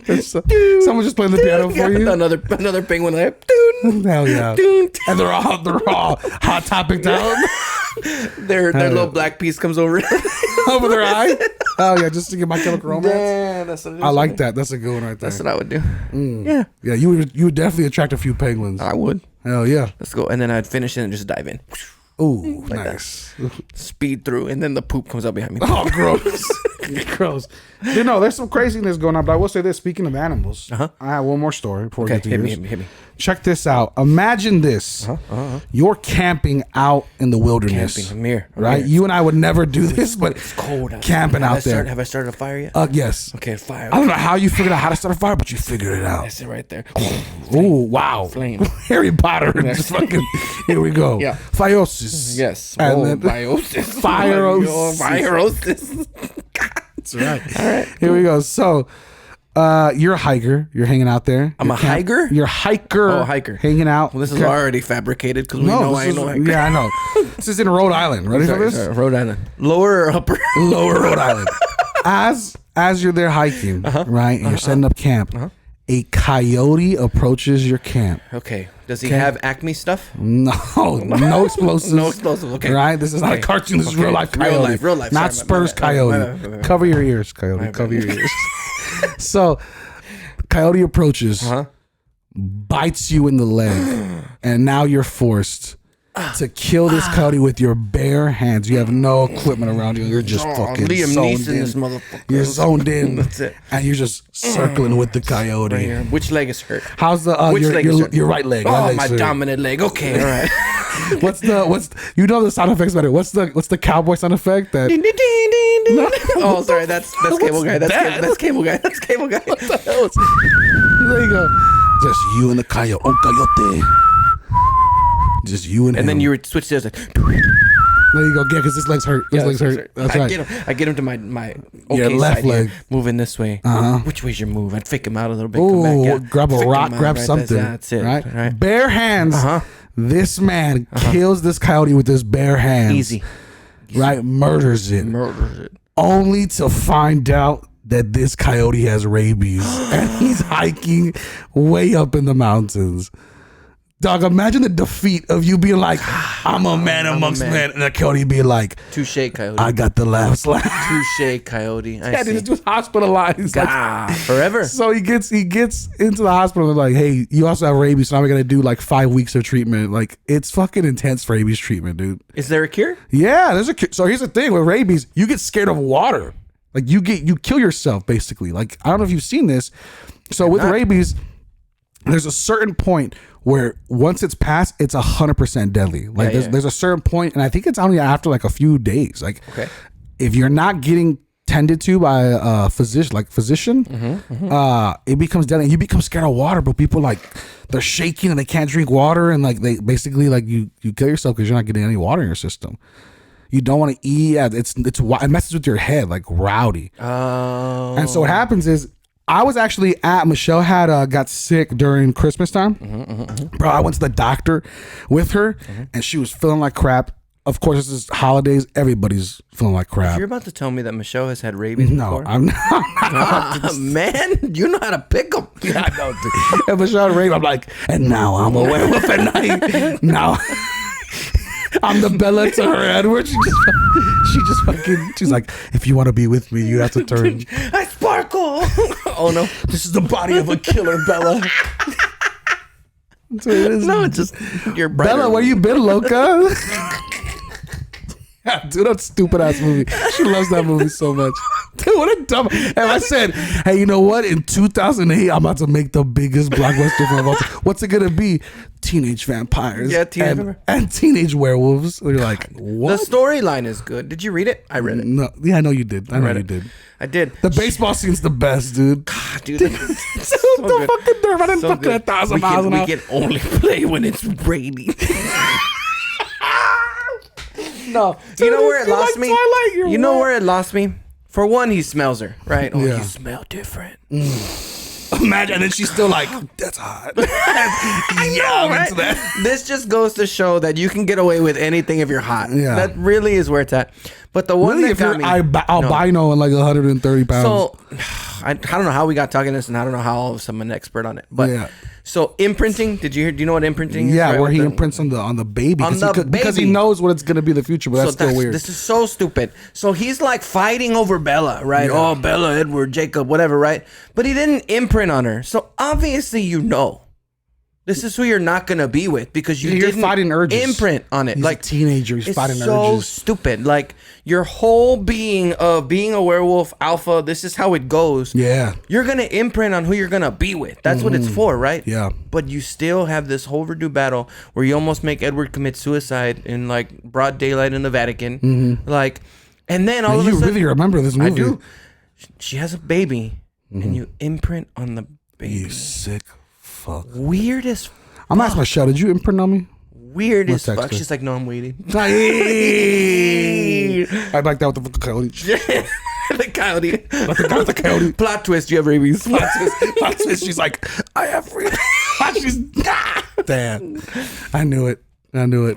Someone just playing the piano for you. Another penguin like. Hell yeah. And they're all Hot Topic down Their little black piece comes over. over their eye. Oh yeah, just to get My Chemical Romance. Damn, that's what it is. I like that. That's a good one right there. That's what I would do. Yeah, Yeah, you would definitely attract a few penguins. I would. Hell yeah. Let's go. And then I'd finish it and just dive in. Ooh, nice. Speed through, and then the poop comes out behind me. Oh, gross. Gross. You know, there's some craziness going on, but I will say this. Speaking of animals, I have one more story before we Okay, get to hit yours. me, hit me. Check this out. Imagine this. You're camping out in the wilderness. Camping. I'm here. Right? You and I would never do this, but It's cold outside. camping out there. Have I started a fire yet? Yes. Okay, fire. I don't know how you figured out how to start a fire, but you figured it out. That's it right there. Ooh, wow. Flame. Harry Potter. Just fucking, here we go. Yeah. Phiosis. Yes. And Oh, then- biosis. Phyrosis. Phyrosis. That's right. All right. Here we go. So, you're a hiker. You're hanging out there. I'm a hiker? You're a hiker. Oh, a hiker. Hanging out. Well, this is already fabricated because we know this I ain't is- no hiker. Yeah, I know. This is in Rhode Island. Ready for this? Rhode Island. Lower or upper? Lower Rhode Island. As you're there hiking, right, and you're setting up camp, a coyote approaches your camp. Okay. Does he have Acme stuff? No explosives. No explosives, okay. Right? This is not a Okay. cartoon. This is Okay. real life Real coyote. life, real life. Not Sorry, Spurs my bad. coyote. My bad. Cover your ears, coyote. Cover your ears. So, coyote approaches, bites you in the leg, and now you're forced to kill this coyote with your bare hands. You have no equipment around you. You're just fucking Liam zoned Neeson, in. this motherfucker. You're zoned in. That's it. And you're just circling with the coyote. Right here. Which leg is hurt? How's the Which leg is hurt? your right leg? Oh, Right leg's my hurt. dominant leg. Okay, all right. What's you know the sound effects better? What's the cowboy sound effect that Ding, ding, ding, ding, Oh, sorry. That's Cable Guy. That's Cable Guy. That's Cable Guy. What the hell? There you go. Just you and the coyote. Just you and him. And then you would switch to like. There you go. Yeah, because his legs hurt. His legs hurt. That's right. I get him to my Your left side here, leg. moving this way. Uh-huh. Which way's your move? I'd fake him out a little bit. Come back, yeah. Grab a Fake rock, him out, grab right? something. That's it. Right. Bare hands. Uh-huh. This man kills this coyote with his bare hands. Easy. Right? Murders it. Only to find out that this coyote has rabies and he's hiking way up in the mountains. Dog, imagine the defeat of you being like, I'm a man amongst men, and the coyote being like, Touche, coyote. I got the last laugh. Touche, coyote. I Yeah, see. he's just hospitalized. Like, Forever. so he gets into the hospital and like, hey, you also have rabies, so now we gotta do like 5 weeks of treatment. Like, it's fucking intense rabies treatment, dude. Is there a cure? Yeah, there's a so here's the thing with rabies, you get scared of water. Like you kill yourself basically. Like, I don't know if you've seen this. So with rabies, there's a certain point where once it's passed, it's 100% deadly. Like there's a certain point, and I think it's only after like a few days. Like if you're not getting tended to by a physician, it becomes deadly. And you become scared of water, but people like they're shaking and they can't drink water, and like they basically like you kill yourself because you're not getting any water in your system. You don't want to eat. It messes with your head like rowdy. Oh. And so what happens is, I was actually Michelle had got sick during Christmas time. Bro, I went to the doctor with her, and she was feeling like crap. Of course, this is holidays. Everybody's feeling like crap. You're about to tell me that Michelle has had rabies No, before? I'm not. Man, you know how to pick them. Yeah, I know, dude. And Michelle had rabies. I'm like, and now I'm a werewolf at night. Now I'm the Bella to her Edward. She's like, if you want to be with me, you have to turn. I sparkle. Oh no, This is the body of a killer, Bella. So it is. no, it's just your brighter. Bella, where you been, Loca? Dude, that stupid ass movie. She loves that movie so much. Dude, what a dumb. And I said, hey, you know what? In 2008, I'm about to make the biggest blockbuster film of all time. What's it gonna be? Teenage vampires. Yeah, teenage vampires. and teenage werewolves. We're like, what? The storyline is good. Did you read it? I read it. No, yeah, I know you did. I know you did. I did. The baseball scene's the best, dude. Dude, It's so good. fucking nerve. I didn't So fucking good. 1,000 miles an We hour. can only play when it's raining. No, you know where it you lost like me? Twilight, you're You know what? where it lost me? For one, he smells her, right? Oh, Yeah. you smell different. Imagine, and then she's still like, that's hot. I'm Right? into that. This just goes to show that you can get away with anything if you're hot. Yeah. That really is where it's at. But the one Really, that if you're got me, albino and like 130 pounds. so I don't know how we got talking this, and I don't know how all of a sudden I'm an expert on it. But Yeah. so imprinting, did you hear? Do you know what imprinting is? yeah, right? where he With the- imprints on the baby. On the Because he baby. knows what it's going to be the future, but that's still weird. This is so stupid. So he's like fighting over Bella, right? Oh, Bella, Edward, Jacob, whatever, right? But he didn't imprint on her. So obviously, you know, this is who you're not gonna be with because you You're didn't fighting urges. imprint on it. He's like a teenager. He's it's fighting so urges. stupid. Like your whole being of being a werewolf alpha. This is how it goes. Yeah. You're gonna imprint on who you're gonna be with. That's what it's for, right? Yeah. But you still have this overdue battle where you almost make Edward commit suicide in like broad daylight in the Vatican. Like, and then all of a You sudden, really remember this movie. I do. She has a baby, and you imprint on the baby. You sick fuck. Weird as I'm asking Michelle, did you imprint on me? weird as text fuck. her. She's like, no, I'm waiting. I like that with the fucking coyote. The coyote. The coyote. Plot twist. You have rabies. Plot twist. She's like, I have free. She's damn. I knew it.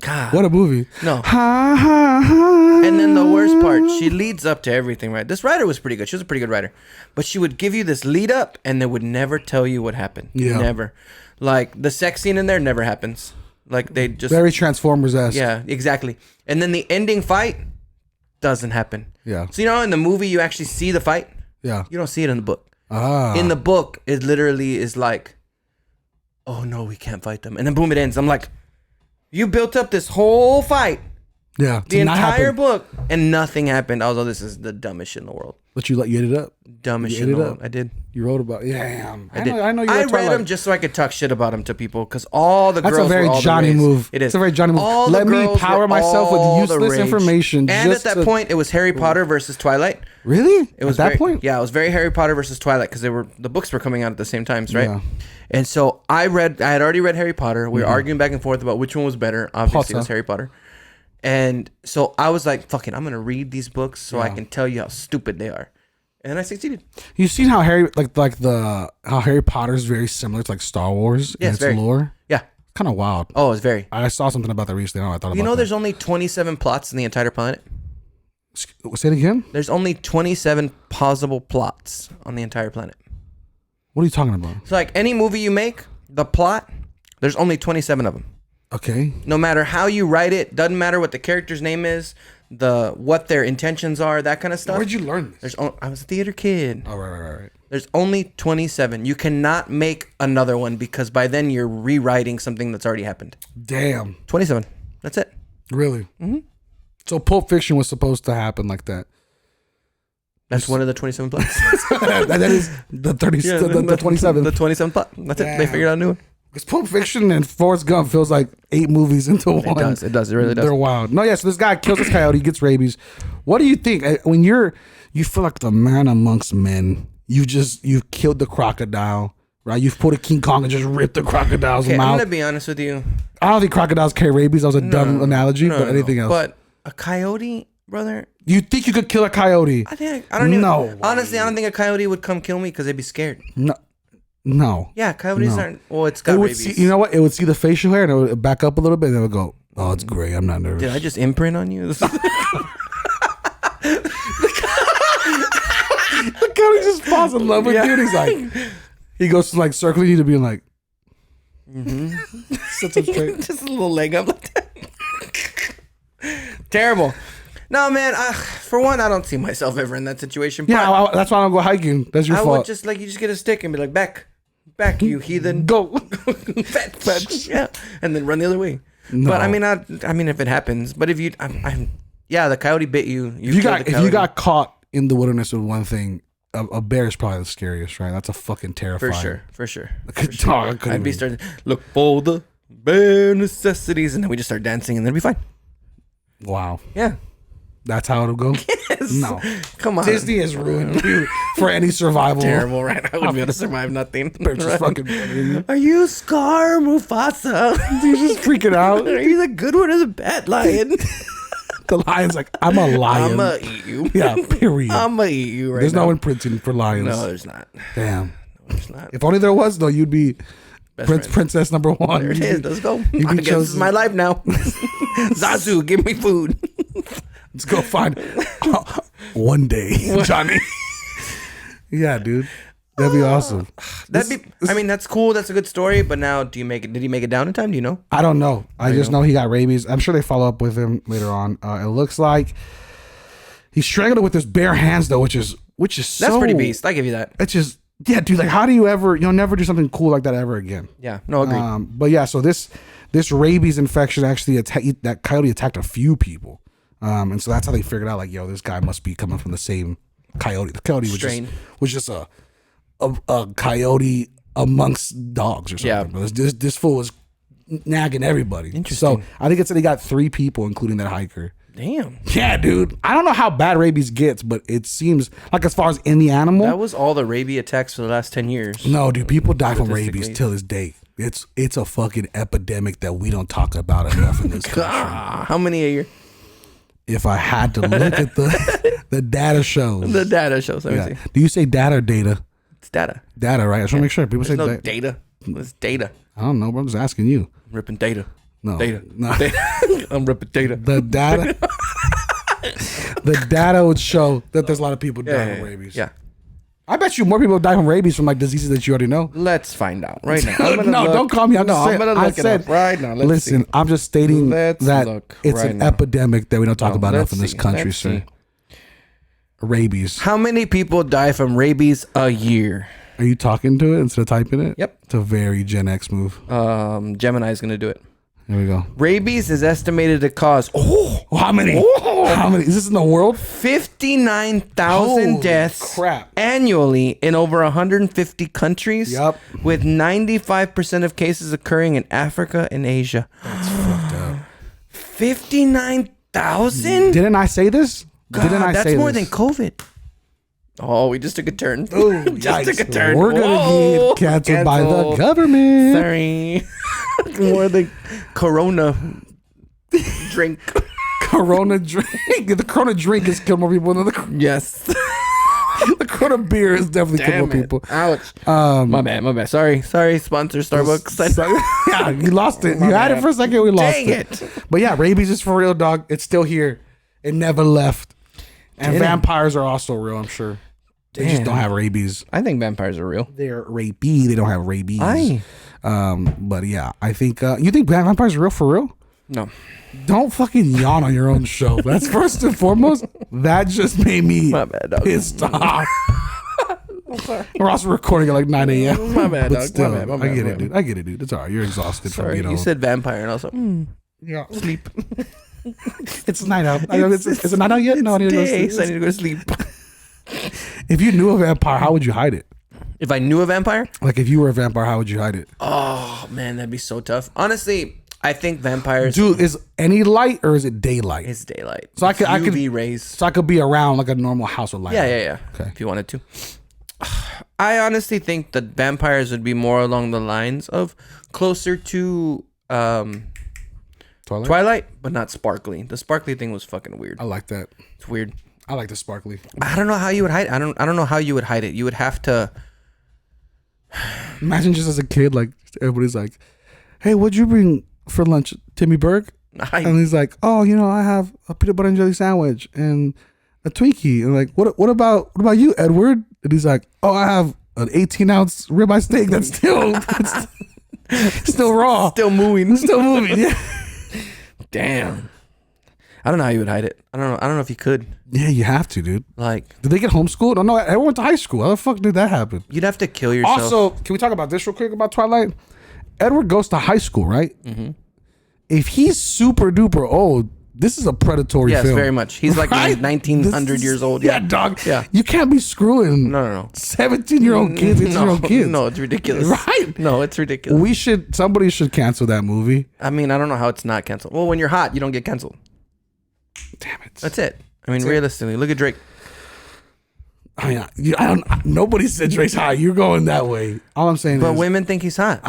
God. What a movie. No. Ha, ha, ha. And then the worst part, she leads up to everything, right? This writer was pretty good. She was a pretty good writer. But she would give you this lead up and they would never tell you what happened. Yeah. Never. Like the sex scene in there never happens. Like they just Very Transformers-esque. yeah, exactly. And then the ending fight doesn't happen. Yeah. So you know in the movie you actually see the fight? Yeah. You don't see it in the book. Ah. In the book, it literally is like, oh no, we can't fight them. And then boom, it ends. I'm like, you built up this whole fight Yeah. The to not entire happen. book, and nothing happened. I was like, this is the dumbest shit in the world. But you ended up. Dumbest You shit in the ended world. up. I did. You wrote about. Damn. I did. I know you I read read Twilight. them just so I could talk shit about them to people because all the That's girls a very were all Johnny the rays. move. It is. It's a very Johnny move. All the Let me girls power were myself with all the useless rage. information. And just at that point, it was Harry Potter versus Twilight. Really? It was at that very, point? Yeah, it was very Harry Potter versus Twilight because the books were coming out at the same times, right? Yeah. And so I had already read Harry Potter. We were arguing back and forth about which one was better. Obviously, it was Harry Potter. And so I was like, fuck it, I'm gonna read these books so I can tell you how stupid they are. And I succeeded. You've seen how how Harry Potter is very similar to like Star Wars in its lore? Yeah. Kind of wild. Oh, it's very. I saw something about that recently. I thought about You know, that. there's only 27 plots in the entire planet. Say it again? There's only 27 possible plots on the entire planet. What are you talking about? So like any movie you make, the plot, there's only 27 of them. Okay. No matter how you write it, doesn't matter what the character's name is, what their intentions are, that kind of stuff. Where'd you learn this? I was a theater kid. Oh, right. There's only 27. You cannot make another one because by then you're rewriting something that's already happened. Damn. 27. That's it. Really? Mm-hmm. So Pulp Fiction was supposed to happen like that. That's one of the 27 plots. that is the 27. The 27 plot. That's it. They figured out a new one. Because Pulp Fiction and Forrest Gump feels like 8 movies into one. It does. It really does. They're wild. No, yeah, so this guy kills this coyote, gets rabies. What do you think? When you feel like the man amongst men, you've killed the crocodile, right? You've put a King Kong and just ripped the crocodile's I'm mouth. going to be honest with you. I don't think crocodiles carry rabies. That was a dumb analogy, but anything else. But a coyote, brother, You think you could kill a coyote? I don't even. No Honestly, I don't think a coyote would come kill me because they'd be scared. No. Yeah, coyotes No. aren't. Well, it's got It would rabies. see, you know what? It would see the facial hair and it would back up a little bit and it would go, oh, it's gray. I'm not nervous. Did I just imprint on you? The coyote just falls in love with you and he's like, he goes to like circling you to being like, sits up straight. Just a little leg up like that. Terrible. No, man. For one, I don't see myself ever in that situation. But Yeah, that's why I don't go hiking. That's your I fault. would just you just get a stick and be like, back, you heathen. Go. Fetch. Yeah, and then run the other way. No. But I mean, if it happens. But if you, the coyote bit you. If you got caught in the wilderness with one thing, a bear is probably the scariest, right? That's a fucking terrifying. For sure. Dog, I'd be starting look for the bare necessities, and then we just start dancing, and then it'll be fine. Wow. Yeah. That's how it'll go? Yes. No. Come on. Disney has ruined you for any survival. Terrible, right? I wouldn't be able to survive nothing. They're just fucking murdering you. Are you Scar Mufasa? You're just freaking out. Are you the good one or the bad lion? The lion's like, I'm a lion. I'ma eat you. Yeah, period. I'ma eat you right There's now. no imprinting for lions. No, there's not. Damn. No, there's not. If only there was, though, you'd be Friend. princess number one. There it is. Let's go. You'd I be guess this is chosen. my life now. Zazu, give me food. Let's go find one day, Johnny. Yeah, dude. That'd be awesome. That's cool. That's a good story. But now, did he make it down in time? Do you know? I don't know. I just know he got rabies. I'm sure they follow up with him later on. It looks like he strangled it with his bare hands, though, which is That's pretty beast. I give you that. It's just, yeah, dude. Like, how do you'll never do something cool like that ever again? Yeah. No, agreed. But yeah, so this rabies infection actually that coyote attacked a few people, and so that's how they figured out, like, yo, this guy must be coming from the same coyote. The coyote was just a coyote amongst dogs or something. Yeah. But this fool was nagging everybody. Interesting. So I think it said he got 3 people, including that hiker. Damn. Yeah, dude. I don't know how bad rabies gets, but it seems like as far as in the animal. That was all the rabies attacks for the last 10 years. No, dude. People die from rabies Statistically. till this day. It's a fucking epidemic that we don't talk about enough in this country. How many a year? If I had to look at the data shows. The data shows. Let me Yeah. see. Do you say data or data? It's data. Data, right? I just want to make sure. People There's say no data. It's data. I don't know, bro. I'm just asking you. I'm ripping data. No. Data. No. Data. I'm ripping data. The data. The data would show that there's a lot of people dying from rabies. Yeah. I bet you more people die from rabies from like diseases that you already know. Let's find out right now. I'm gonna No, look- don't call me. I'm just saying. I'm gonna I look it said- up right now. Let's Listen, see. I'm just stating Let's that look it's right an now. epidemic that we don't talk about enough in Let's this see. country, Let's sir. see. Rabies. How many people die from rabies a year? Are you talking to it instead of typing it? Yep. It's a very Gen X move. Gemini's gonna do it. Here we go. Rabies is estimated to cause How many? How many? Is this in the world? 59,000 Holy deaths crap. annually in over 150 countries. Yup. With 95% of cases occurring in Africa and Asia. That's fucked up. 59,000? Didn't I say this? Didn't I that's say more this? than COVID. Oh, we just took a turn. Oh, just took a yikes. turn. We're gonna Whoa. get canceled by the Canceled. government. Sorry. More than Corona drink. Corona drink. The Corona drink is killing more people than the Yes. the Corona beer is definitely killing more people. Ouch. My bad. Sorry, sponsor Starbucks. Yeah, you lost it. You had it for a second. We lost Dang it. But yeah, rabies is for real, dog. It's still here. It never left. And Damn. vampires are also real, I'm sure. They just Damn. don't have rabies. I think vampires are real. They're rapey. They don't have rabies. Aye. But yeah, I think you think vampires are real for real? No. Don't fucking yawn on your own show. That's first and foremost. That just made me My bad, dog. pissed off. We're also recording at like 9 a.m. My bad, But dog. still, My bad. I get it, dude. I get it, dude. It's all right. You're exhausted from Sorry, being you old. said vampire, and I was like, Yeah. sleep. It's night out. Is it night out yet? No, I need to go Day, sleep. so I need to go to sleep. If you knew a vampire, how would you hide it? If I knew a vampire, Like if you were a vampire, how would you hide it? oh man, that'd be so tough. Honestly, I think vampires Dude, is any light or is it daylight? is daylight. So I could UV rays. So I could be around like a normal house with light. Yeah. Okay. If you wanted to. I honestly think that vampires would be more along the lines of closer to Twilight, but not sparkly. The sparkly thing was fucking weird. I like that. It's weird. I like the sparkly. I don't know how you would hide. I don't know how you would hide it. You would have to. Imagine just as a kid, like everybody's like, "Hey, what'd you bring for lunch, Timmy Berg?" And he's like, "Oh, I have a peanut butter and jelly sandwich and a Twinkie." And like, "What about you, Edward?" And he's like, "Oh, I have an 18-ounce ribeye steak that's still raw, Still moving. still moving." Yeah, Damn. I don't know how you would hide it. I don't know if you could. yeah, you have to, dude. Like, Did they get homeschooled? Oh no, everyone went to high school. How the fuck did that happen? you'd have to kill yourself. Also, can we talk about this real quick about Twilight? Edward goes to high school, right? Mm-hmm. If he's super duper old, this is a predatory yes, film. very much. He's like Right? 1900 This years is- old. Yeah, dog. Yeah. You can't be screwing No. 17-year-old kids, 18-year-old kids. No, it's ridiculous. Right? No, it's ridiculous. Somebody should cancel that movie. I mean, I don't know how it's not canceled. Well, when you're hot, you don't get canceled. Damn it. That's it. I mean, realistically, look at Drake. I don't. Nobody said Drake's hot. You're going that way. All I'm saying But is, women think he's hot.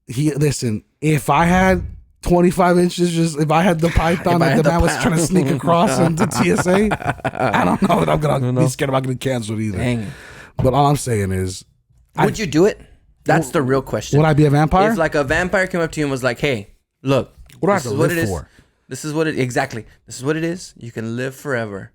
listen. If I had 25 inches, if I had the python If I that had the the man was trying to sneak across into TSA, I don't know that I'm gonna be scared about getting canceled either. Dang. But all I'm saying is, Would you do it? That's the real question. would I be a vampire? If like a vampire came up to you and was like, "Hey, look, What do I this have is to what live it is. for?" This is what it exactly. This is what it is. You can live forever.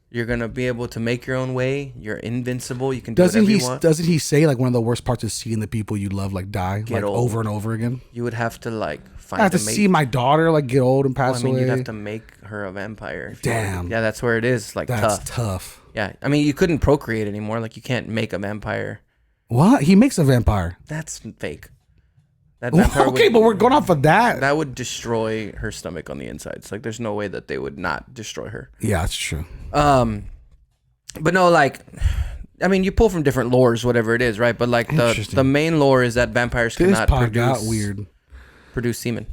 You're gonna be able to make your own way. You're invincible. You can do whatever you want. Doesn't he say like one of the worst parts is seeing the people you love like die like old. over and over again? You would have to like find I have to a mate. see my daughter like get old and Well, pass I mean, away. you'd have to make her a vampire. if you wanted to. Damn. Yeah, that's where it is. Like That's tough. tough. Yeah, I mean, you couldn't procreate anymore. Like you can't make a vampire. What? He makes a vampire. That's fake. That vampire Okay, would, but we're going off of that. that would destroy her stomach on the insides. Like there's no way that they would not destroy her. Yeah, that's true. But no, like, I mean, you pull from different lores, whatever it is, right? But like Interesting. the main lore is that vampires This cannot pod got weird. produce semen.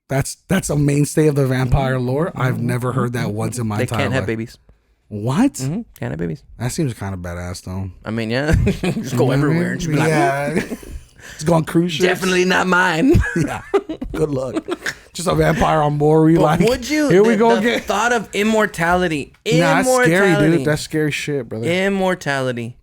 That's a mainstay of the vampire lore. I've never heard that once in my They entire can't have life. babies. What? Can't have babies. That seems kind of badass though. I mean, yeah, just go everywhere and just be like, yeah. Just go on cruise ships. definitely not mine. Yeah. Good luck. Just a vampire on Maury. But Like, would you? Here we go the again. thought of immortality. Nah, that's Immortality. scary, dude. That's scary shit, brother. Immortality.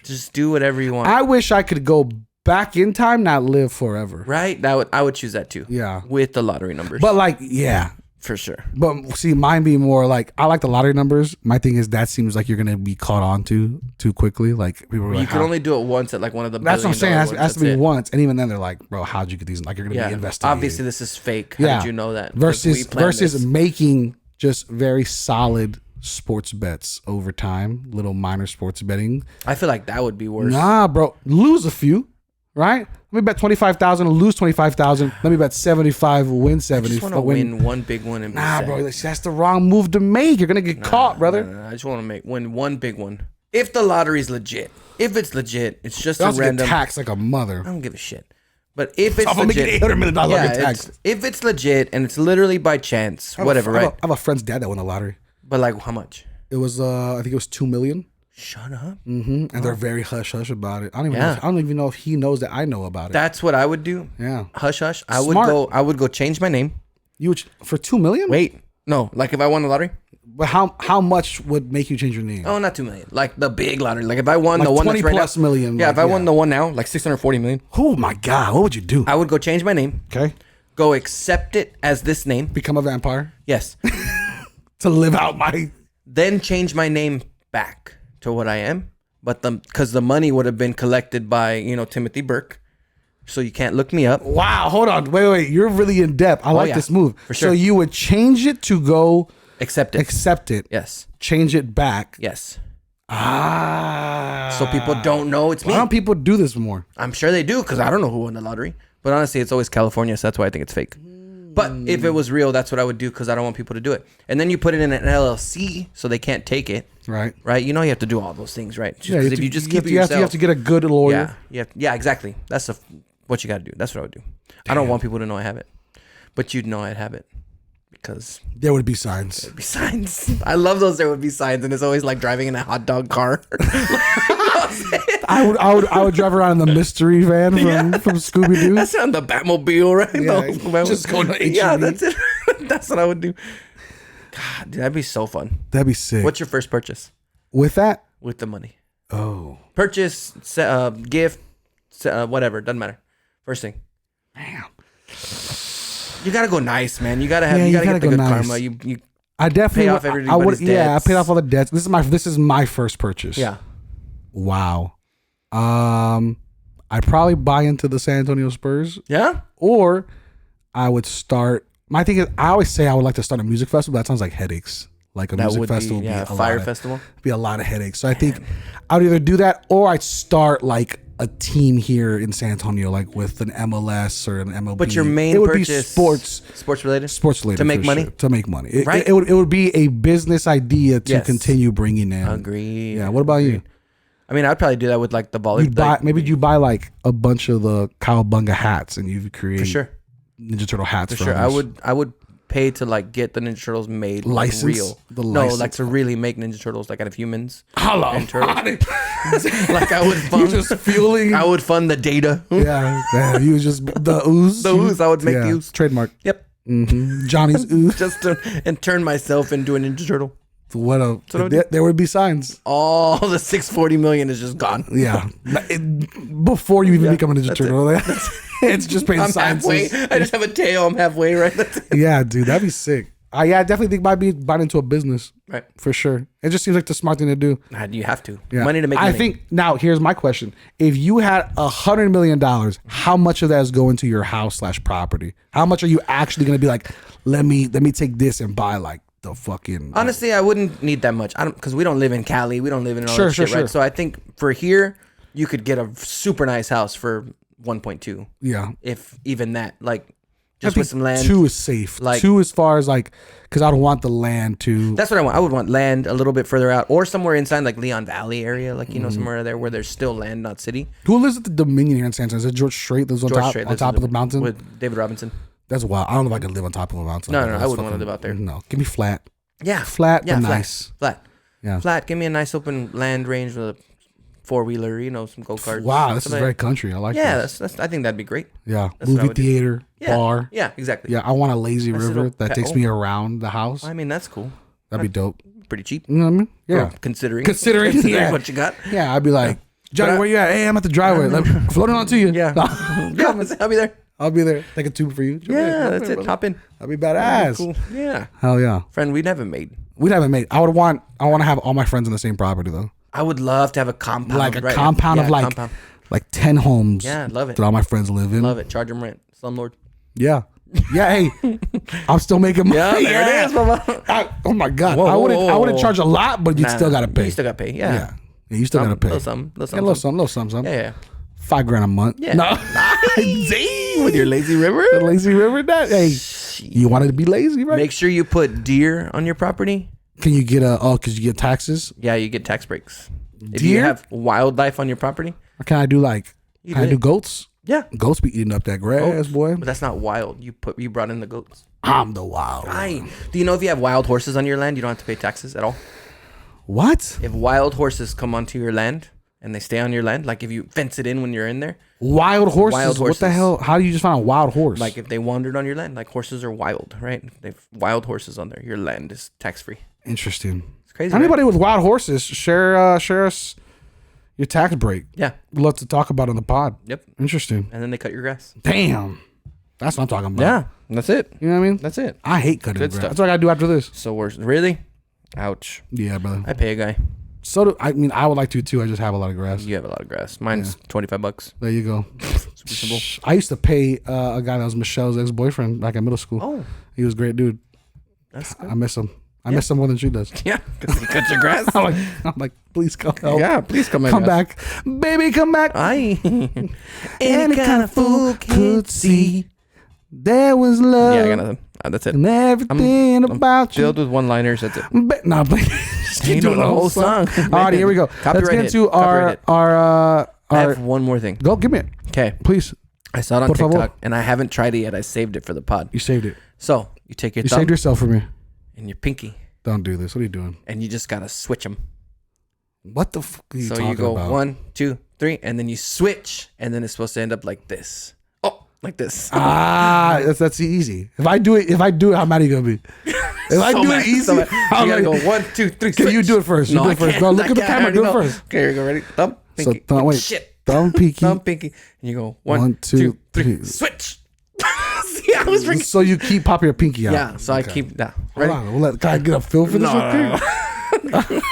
Just do whatever you want. I wish I could go back in time, not live forever. Right? I would choose that too. Yeah. With the lottery numbers. But like, yeah. for sure. But see, mine be more like I like the lottery numbers. My thing is that seems like you're gonna be caught on to too quickly. Like people are You like, can how- only do it once at like one of the. that's what I'm saying. $1 It has, billion has to ones. be That's it. once, and even then they're like, bro, how'd you get these? Like you're gonna be investigated. Obviously, this is fake. How did you know that? 'Cause we planned Versus this. making just very solid sports bets over time, little minor sports betting. I feel like that would be worse. Nah, bro, lose a few. right? Let me bet 25,000, lose 25,000. Let me bet 75, win 70. I just want to win one big one and be Nah, set. bro, that's the wrong move to make. You're gonna get caught, brother. No, I just want to win one big one. If the lottery's legit, if it's legit, it's just You a also get random. taxed like a mother. I don't give a shit. But if it's I'm making legit, $800 million yeah, in tax. if it's legit and it's literally by chance, whatever, I right? have a friend's dad that won the lottery. But like, how much? It was, I think it was $2 million. Shut up. And they're very hush hush about it. I don't Yeah. even know if he knows that I know about it. That's what I would do. Yeah. Hush hush. I Smart. would go change my name. You would, for $2 million? Wait, no, like if I won the lottery. But how much would make you change your name? Oh, not 2 million. Like the big lottery. Like if I won Like the one 20 that's right plus now. million, Yeah, like, if I won yeah. the one now, like 640 million, Oh my God, what would you do? I would go change my name. Okay. Go accept it as this name. Become a vampire Yes. to live out my. Then change my name back to what I am. But because the money would have been collected by, Timothy Burke. So you can't look me up. Wow, hold on. Wait. You're really in depth. I like yeah, this move. for sure. So you would change it to go Accept it. accept it, Yes. change it back. Yes. Ah. So people don't know it's me. Why don't people do this more? I'm sure they do because I don't know who won the lottery. But honestly, it's always California, so that's why I think it's fake. But if it was real, that's what I would do because I don't want people to do it. And then you put it in an LLC so they can't take it, Right. right? You have to do all those things, right? Just 'cause if you just keep it you yourself, have to get a good lawyer. yeah, exactly. That's what you got to do. That's what I would do. I don't want people to know I have it, but you'd know I'd have it because There would be signs. there'd be signs. I love those. There would be signs, and it's always like driving in a hot dog car. I would drive around in the mystery van from Scooby Doo. That's on the Batmobile, right? Yeah, just going to Yeah, H-E-B. that's it. That's what I would do. God, dude, that'd be so fun. That'd be sick. What's your first purchase With that? with the money? Oh, Purchase, gift, whatever. Doesn't matter. First thing. damn. You gotta go nice, man. You gotta have. Yeah, you you gotta gotta get the go good nice. karma. You I definitely Pay off would- I everybody's would. Yeah, I debts. paid off all the debts. This is my first purchase. yeah. Wow. I'd probably buy into the San Antonio Spurs, Yeah. or I would start. My thing is, I always say I would like to start a music festival. That sounds like headaches. Like a That music would festival be would be a fire lot of, festival. be a lot of headaches. So I think I would either do that or I'd start like a team here in San Antonio, like with an MLS or an MLB. But your main it would purchase, be sports related. sports related To make for money? sure. To make money. It, Right. it would be a business idea to Yes. continue bringing in. Agreed. Yeah. What about you? I mean, I'd probably do that with like the volley. You'd buy you buy like a bunch of the Cowabunga hats and you create for sure. Ninja Turtle hats. For sure. I would pay to like get the Ninja Turtles made like, License? real. The No, license. like to really make Ninja Turtles like out of humans. Hello. And turtles. Like I would fund. You're just fueling. I would fund the data. yeah, you was just the ooze. The ooze, I would make the ooze. Trademark. Yep. Johnny's ooze. Just to, and turn myself into a Ninja Turtle. What a what I would do. there would be signs. All the 640 million is just gone. Yeah, before you even become a Ninja Turtle, it's just paying I'm signs. halfway. I just have a tail. I'm halfway, right? That's it. Yeah, dude, that'd be sick. Yeah, I definitely think might be buying into a business Right. for sure. It just seems like the smart thing to do. You have to. Yeah. Money to make I money. think now here's my question: if you had $100 million, how much of that is going to your house / property? How much are you actually going to be like? Let me take this and buy like the fucking. Honestly, I wouldn't need that much. I don't because we don't live in Cali. We don't live in all Sure, that sure, shit, sure. right? So I think for here, you could get a super nice house for 1.2, Yeah, if even that. Like I just think with some land. 2 is safe. Like- 2 as far as like, because I don't want the land to. That's what I want. I would want land a little bit further out, or somewhere inside like Leon Valley area, like Mm-hmm. somewhere there where there's still land, not city. Who lives at the Dominion here in San Antonio? Is it George Strait that lives on George top Strait on lives top in of the mountain? with David Robinson. That's wild. I don't know if I could live on top of a mountain. No, like no, that. I That's wouldn't wanna fucking- live out there. No, give me flat. Yeah, Flat yeah, and flat, nice. flat, Yeah. flat. Give me a nice open land range with a 4-wheeler, some go karts. Wow, this is Something very like- country. I like Yeah, this. that's. I think that'd be great. Yeah, that's what I movie would do. theater, Yeah, bar. Yeah, exactly. Yeah, I want a lazy Nice river little that pet- takes me around the house. I mean, that's cool. That'd be dope. Pretty cheap. You know what I mean? Yeah. Well, considering Yeah. what you got. Yeah, I'd be like, Johnny, But where you at? Hey, I'm at the driveway. Let me float it on to you. Yeah. Yeah, I'll be there. I'll be there. Take a tube for you. Yeah, that's it. brother. Hop in. That'd be badass. Cool. Yeah, Hell yeah. friend, we never made. We'd have it made. I want to have all my friends on the same property though. I would love to have a compound, Like a right? compound Yeah, of like compound. like 10 homes. Yeah, love it. That all my friends live in. Love it. Charge them rent. Slumlord. Yeah. Yeah, hey. I'm still making money. Yeah, there it is, mama. Oh my god. Whoa, I wouldn't whoa, I wouldn't whoa. charge a lot, but you'd still gotta pay. You still gotta pay. Yeah. Yeah. Yeah, you still gotta pay. Little something. Yeah, little something. Yeah, yeah. $5,000 a month. Yeah. No. Damn, with your lazy river. The lazy river that. Hey, you wanted to be lazy, right? Make sure you put deer on your property. Can you get because you get taxes? Yeah, you get tax breaks. If you Deer? have wildlife on your property. Or can I do can I do goats? Yeah. Goats be eating up that grass, boy. But that's not wild. You brought in the goats. I'm the wild one. Aye. Do you know if you have wild horses on your land, you don't have to pay taxes at all? What? If wild horses come onto your land and they stay on your land, like if you fence it in when you're in there, Wild horses? Wild What the horses. hell? How do you just find a wild horse? like if they wandered on your land, like horses are wild, right? They've wild horses on there. Your land is tax free. Interesting. It's crazy. Anybody with wild horses, share us your tax break. Yeah. We'd love to talk about it on the pod. Yep. Interesting. And then they cut your grass. Damn. That's what I'm talking about. Yeah. That's it. You know what I mean? That's it. I hate cutting Good grass. stuff. That's what I gotta do after this. So we're really, ouch. Yeah, brother. I pay a guy. So do I mean I would like to too. I just have a lot of grass. You have a lot of grass. Mine's $25. There you go. It's reasonable. I used to pay a guy that was Michelle's ex-boyfriend back in middle school. Oh, He was a great dude. that's good. I miss him. I miss him more than she does. Yeah, because he cut your grass. I'm like, please come help. Yeah, please come Come back. Baby, come back. Aye. Any kind of fool could see there was love. Yeah, I got nothing. That's it. And everything about you. Filled with one-liners. That's it. No, but just You keep know doing the whole song. All right, here we go. Let's Copyright get hit. into Copyright hit. our I have one more thing. go. Give me it, Okay, please. I saw it on Por favor. TikTok, and I haven't tried it yet. I saved it for the pod. You saved it. So you take your You thumb saved yourself for me. and your pinky, Don't do this. What are you doing? and you just gotta switch them. What the fuck are you So talking you go about? 1, 2, 3, and then you switch, and then it's supposed to end up like this. Oh, like this. That's easy. If I do it, how mad are you gonna be? If I So do mad, it easy, so mad. I'm You gotta like, go 1, 2, 3. Can you switch. do it first? You No, do I it first. can't. No, look I at the can't. camera. I Do it already know. first. Okay, here we go. Ready? Thumb, pinky. thumb- wait. Shit. Thumb, pinky. Thumb, pinky. And you go 1, One, 2, two, 3. three. Switch. See, I was freaking. So you keep popping your pinky out. Yeah, so Okay. I keep that. Hold Ready? on. We'll let, can I get a feel for this No, real quick?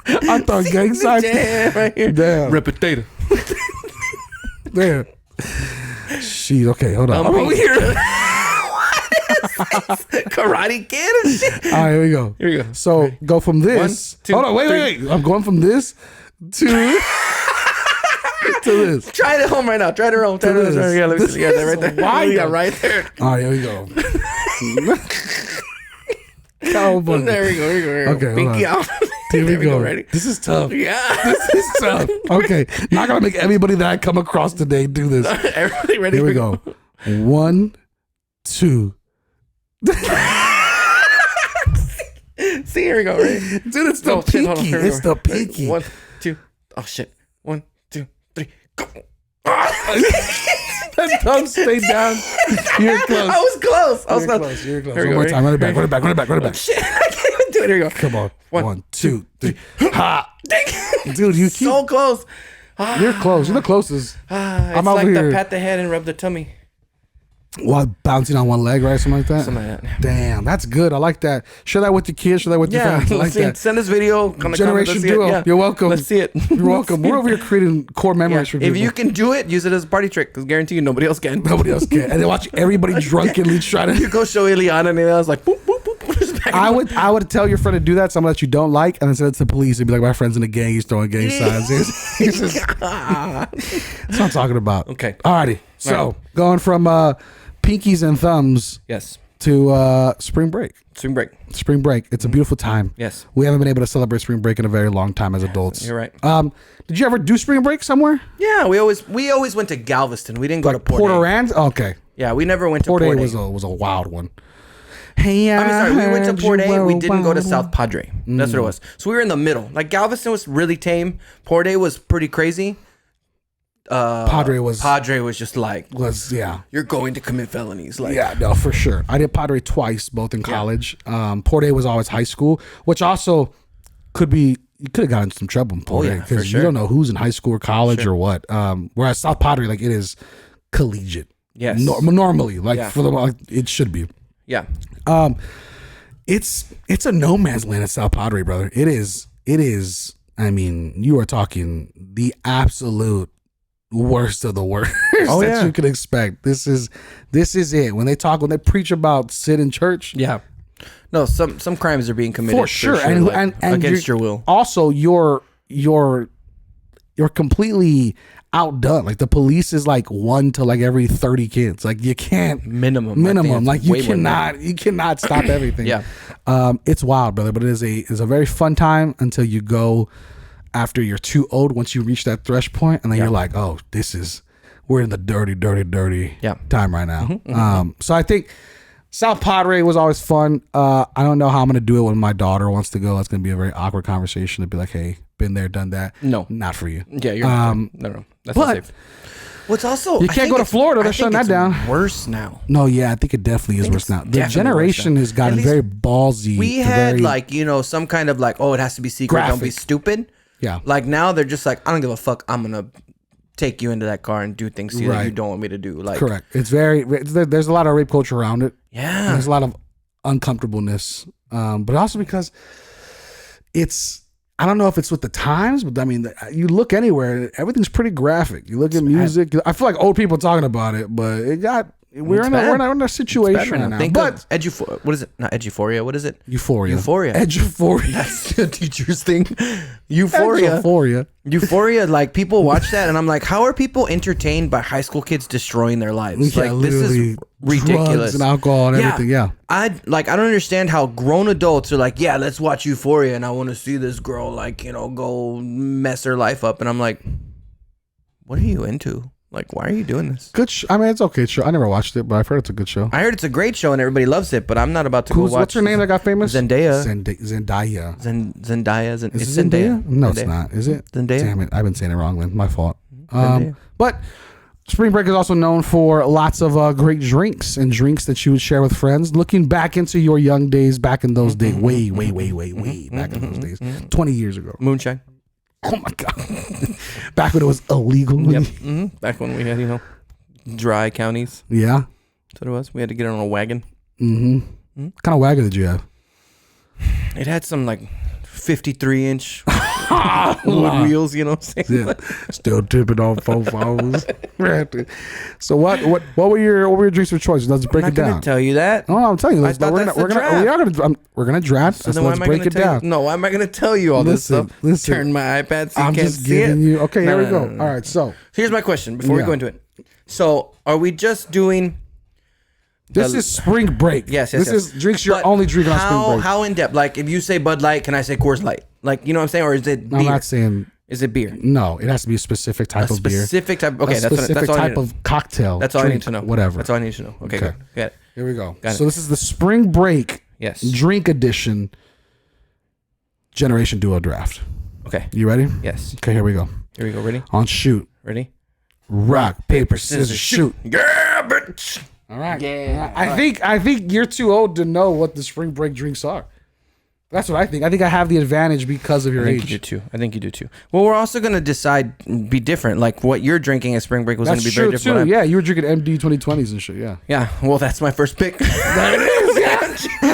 I thought gang signs. Damn, right here. Damn. Repetitor. Damn. Shit. Okay, hold on. I'm over here. What is this? Karate Kid and shit. All right, here we go. Here we go. So go from this. 1, 2, hold on, wait. I'm going from this to to this. Try it at home right now. Try it at home. Try it at home. this. Yeah, let me see. Yeah, that right there. Why? Yeah, right there. All right, here we go. Cowabunga. There we go. Here we go. Here we go. Okay, hold Pinky on. out. Here There we go. Ready? This is tough. Yeah. This is tough. Okay, not gonna make everybody that I come across today do this. Everybody ready? Here we go. 1, 2. See, here we go. Right? Dude, it's the Oh, shit, hold on. pinky. Here we It's go. the pinky. 1, 2. Oh shit. 1, 2, 3. Go. That thumb stay down. You're close. I was close. I was You're close. close. You're close. Here we One go. more time. Run it back. Run it back. Run it back. Run it back. Shit, I can't even do it. Here we go. Come on. One, 1, 2, 3. Ha! Dude, you keep. So close. You're close. You're the closest. It's I'm like over the here. pat the head and rub the tummy. While bouncing on one leg, right? Something like that. Something like that. Damn, that's good. I like that. Share that with your kids. Share that with your Yeah, friends. I like let's see it. that. Send this video. Generation Duo. You're welcome. Let's see it. You're welcome. We're over here creating core Yeah. memories for people. If you can do it, use it as a party trick. Because guarantee you nobody else can. Nobody else can. And they watch everybody drunkenly try to. You go show Ileana and I was like, boop, boop, boop. Just back I and would tell your friend to do that, someone that you don't like, and then send it to the police and be like, my friend's in a gang, he's throwing gang signs. He's just, that's what I'm talking about. Okay. Alrighty. So All right. going from pinkies and thumbs Yes. to spring break. Swing break. Spring break. It's a beautiful time. Yes. We haven't been able to celebrate spring break in a very long time as adults. You're right. Did you ever do spring break somewhere? Yeah, we always went to Galveston. We didn't go to Port Port A. Orleans? Okay. Yeah, we never went to Port Port A A. was a wild one. Hey, I'm sorry, we went to Port A. We didn't go to South. South Padre. That's what it was. So we were in the middle. Like Galveston was really tame. Port A was pretty crazy. Padre was just like, yeah. you're going to commit felonies. Like, Yeah, no, for sure. I did Padre twice, both in college. Port A was always high school, which also could be, you could have gotten into some trouble in Port A yeah, for because sure. you don't know who's in high school or college or what. Whereas South Padre, like, it is collegiate. Yes. Normally, like, Yeah. for the, like, it should be. yeah. It's a no man's land at South Padre, brother. It is. I mean, you are talking the absolute worst of the worst that yeah. you can expect. This is it. When they preach about sin in church, Yeah. No, some crimes are being committed for sure, and against you're- your will. Also, you're completely outdone. Like the police is like 1 to like every 30 kids. Like you can't Minimum. I think it's Like you way more than that. cannot stop everything. Yeah. It's wild, brother. But it is a very fun time until you go after you're too old. Once you reach that thresh point, and then you're like, oh, we're in the dirty time right now. So I think South Padre was always fun. I don't know how I'm gonna do it when my daughter wants to go. It's gonna be a very awkward conversation to be like, hey, been there, done that. No. Not for you. Yeah, you're not. No. That's not safe. What's also you can't go to Florida. They're shutting that down. Worse now. No, yeah, I think it definitely is worse now. The generation has gotten very ballsy. We had some kind of like, oh, it has to be secret. Don't be Graphic. stupid. Yeah. Like now they're just like, I don't give a fuck. I'm gonna take you into that car and do things to you that Right. you don't want me to do. Like, correct. It's there's a lot of rape culture around it. yeah. There's a lot of uncomfortableness, but also because I don't know if it's with the times, but I mean, you look anywhere, everything's pretty graphic. You look at music. I feel like old people talking about it, but we're in a situation right now. Think But of what is it? Not Eduphoria. What is it? Euphoria. Euphoria. Eduphoria. That's the teacher's thing. Euphoria. Euphoria. Euphoria, like people watch that and I'm like, how are people entertained by high school kids destroying their lives? Yeah, Like this is literally ridiculous. drugs and alcohol and everything. Yeah. I don't understand how grown adults are like, yeah, let's watch Euphoria and I want to see this girl like, go mess her life up. And I'm like, what are you into? Like, why are you doing this? Good I mean, it's okay show. I never watched it, but I've heard it's a good show. I heard it's a great show and everybody loves it, but I'm not about to go watch. What's her name that got famous? Zendaya. Zendaya. Zendaya. Is it Zendaya? No, it's not. Is it? Zendaya. Damn it. I've been saying it wrong, Lynn. My fault. Zendaya. But Spring Break is also known for lots of great drinks and drinks that you would share with friends. Looking back into your young days, back in those days, way back in those days, 20 years ago. Moonshine. Oh my God. Back when it was illegal. Yep. Back when we had, dry counties. Yeah. That's what it was. We had to get on a wagon. What kind of wagon did you have? It had some like 53-inch wood wheels, you know what I'm saying? Yeah. Still tipping on 4 So what were your drinks of choice? Let's break I'm it not down. gonna tell you that. No, I'm telling you. I thought that's the draft. We're gonna draft. So So then why let's am I break gonna it tell down. you? No, why am I gonna tell you all this stuff? Listen. Turn my iPad so you I'm can't just see giving it. you. Okay, No, here we no, go. no, no. All right, so Here's my question before we Yeah. go into it. So, are we just doing? this is spring break. Yes. This is drinks you're But only drinking on spring break. How in depth? Like, if you say Bud Light, can I say Coors Light? Like, you know what I'm saying? Or is it beer? I'm not saying Is it beer? no. It has to be a specific type of beer. Specific type. Okay, a that's specific all I type need. of cocktail. That's all I drink, need to know. Whatever. That's all I need to know. Okay, good. Got it. Here we go. Got So it. this is the spring break Yes. drink edition Generation Duo draft. Okay. You ready? Yes. Okay, here we go. Here we go. Ready? On shoot. Ready? Rock, paper, scissors, shoot. Yeah, bitch. All right. Yeah. I think you're too old to know what the spring break drinks are. That's what I think. I think I have the advantage because of your I think age. you do too. I think you do too. Well, we're also gonna decide be different. Like what you're drinking at spring break was That's gonna be very true different. too. Yeah, you were drinking MD 2020s and shit. Yeah. Yeah. Well, that's my first pick. That is. Yeah.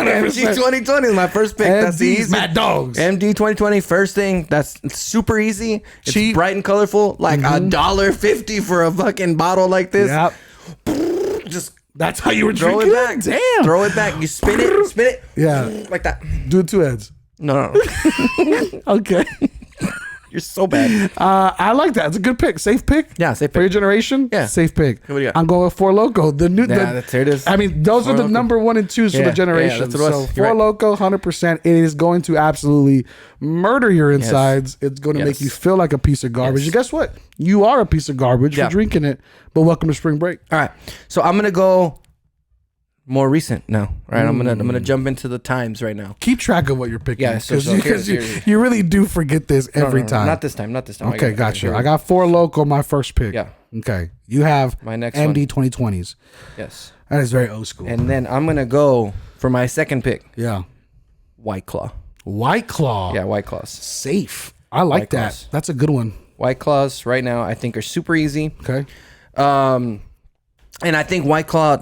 MD 2020 is my first pick. That's the MD's easy. Mad Dogs. MD 2020 first thing. That's super easy. It's Cheap. bright and colorful. Like $1.50 for a fucking bottle like this. Yep. Just That's how you were throw drinking it back. Damn. Throw it back. You spin it. Yeah. Like that. Do it two heads. No. Okay. You're so bad. I like that. It's a good pick. Safe pick. Yeah, safe For your pick. generation. Yeah. Safe pick. What do you got? I'm going with Four Loko. The new. Yeah, there it is. I mean, those Four are the Loko. number 1 and 2s for Yeah, the generation. yeah, that's what it was. So You're Four right. Loko, 100%. It is going to absolutely murder your insides. It's going to make Yes. you feel like a piece of garbage. Yes. And guess what? You are a piece of garbage Yeah. for drinking it. But welcome to spring break. All right. So I'm gonna go more recent now. All right. I'm gonna jump into the times right now. Keep track of what you're picking. Yeah, so because here's- you really do forget this every No, time. Not this time. Not this time. Okay, gotcha. I got Four Loko, my first pick. Yeah. Okay. You have My next MD 2020s. Yes. That is very old school. And then I'm gonna go for my second pick. Yeah. White Claw. White Claw. Yeah, White Claws. Safe. I like White that. Claws. That's a good one. White Claws right now I think are super easy. Okay. And I think White Claw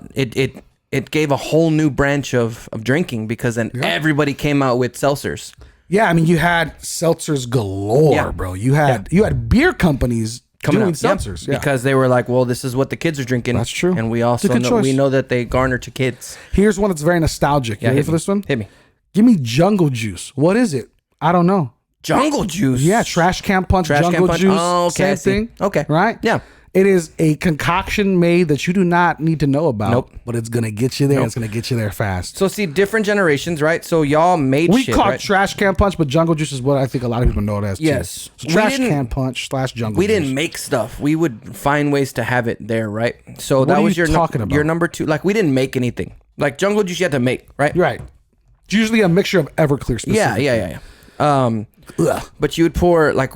it gave a whole new branch of drinking because then everybody came out with seltzers. Yeah, I mean, you had seltzers galore, Yeah. bro. You had beer companies Coming doing out. Yep. seltzers. Yeah. Because they were like, well, this is what the kids are drinking. That's true. And we It's a also good know choice. we know that they garner to kids. Here's one that's very nostalgic. You ready hit for me. this one? Hit me. Give me Jungle Juice. What is it? I don't know. Jungle Juice. Yeah, Trash Can Punch, Trash Can Jungle Punch. Juice, Oh, okay, I same see. thing. Okay. Right? Yeah. It is a concoction made that you do not need to know about. Nope. But it's going to get you there. Nope. It's going to get you there fast. So see, different generations, right? So y'all made We shit, call it right? Trash Can Punch, but Jungle Juice is what I think a lot of people know it as. Yes. Too. We So Trash didn't- Can Punch / Jungle We Juice. didn't make stuff. We would find ways to have it there, right? So What that are was you your talking about? your number 2. Like we didn't make anything. Like Jungle Juice, you had to make, right? Right. It's usually a mixture of Everclear specifically. Yeah. Ugh. But you would pour like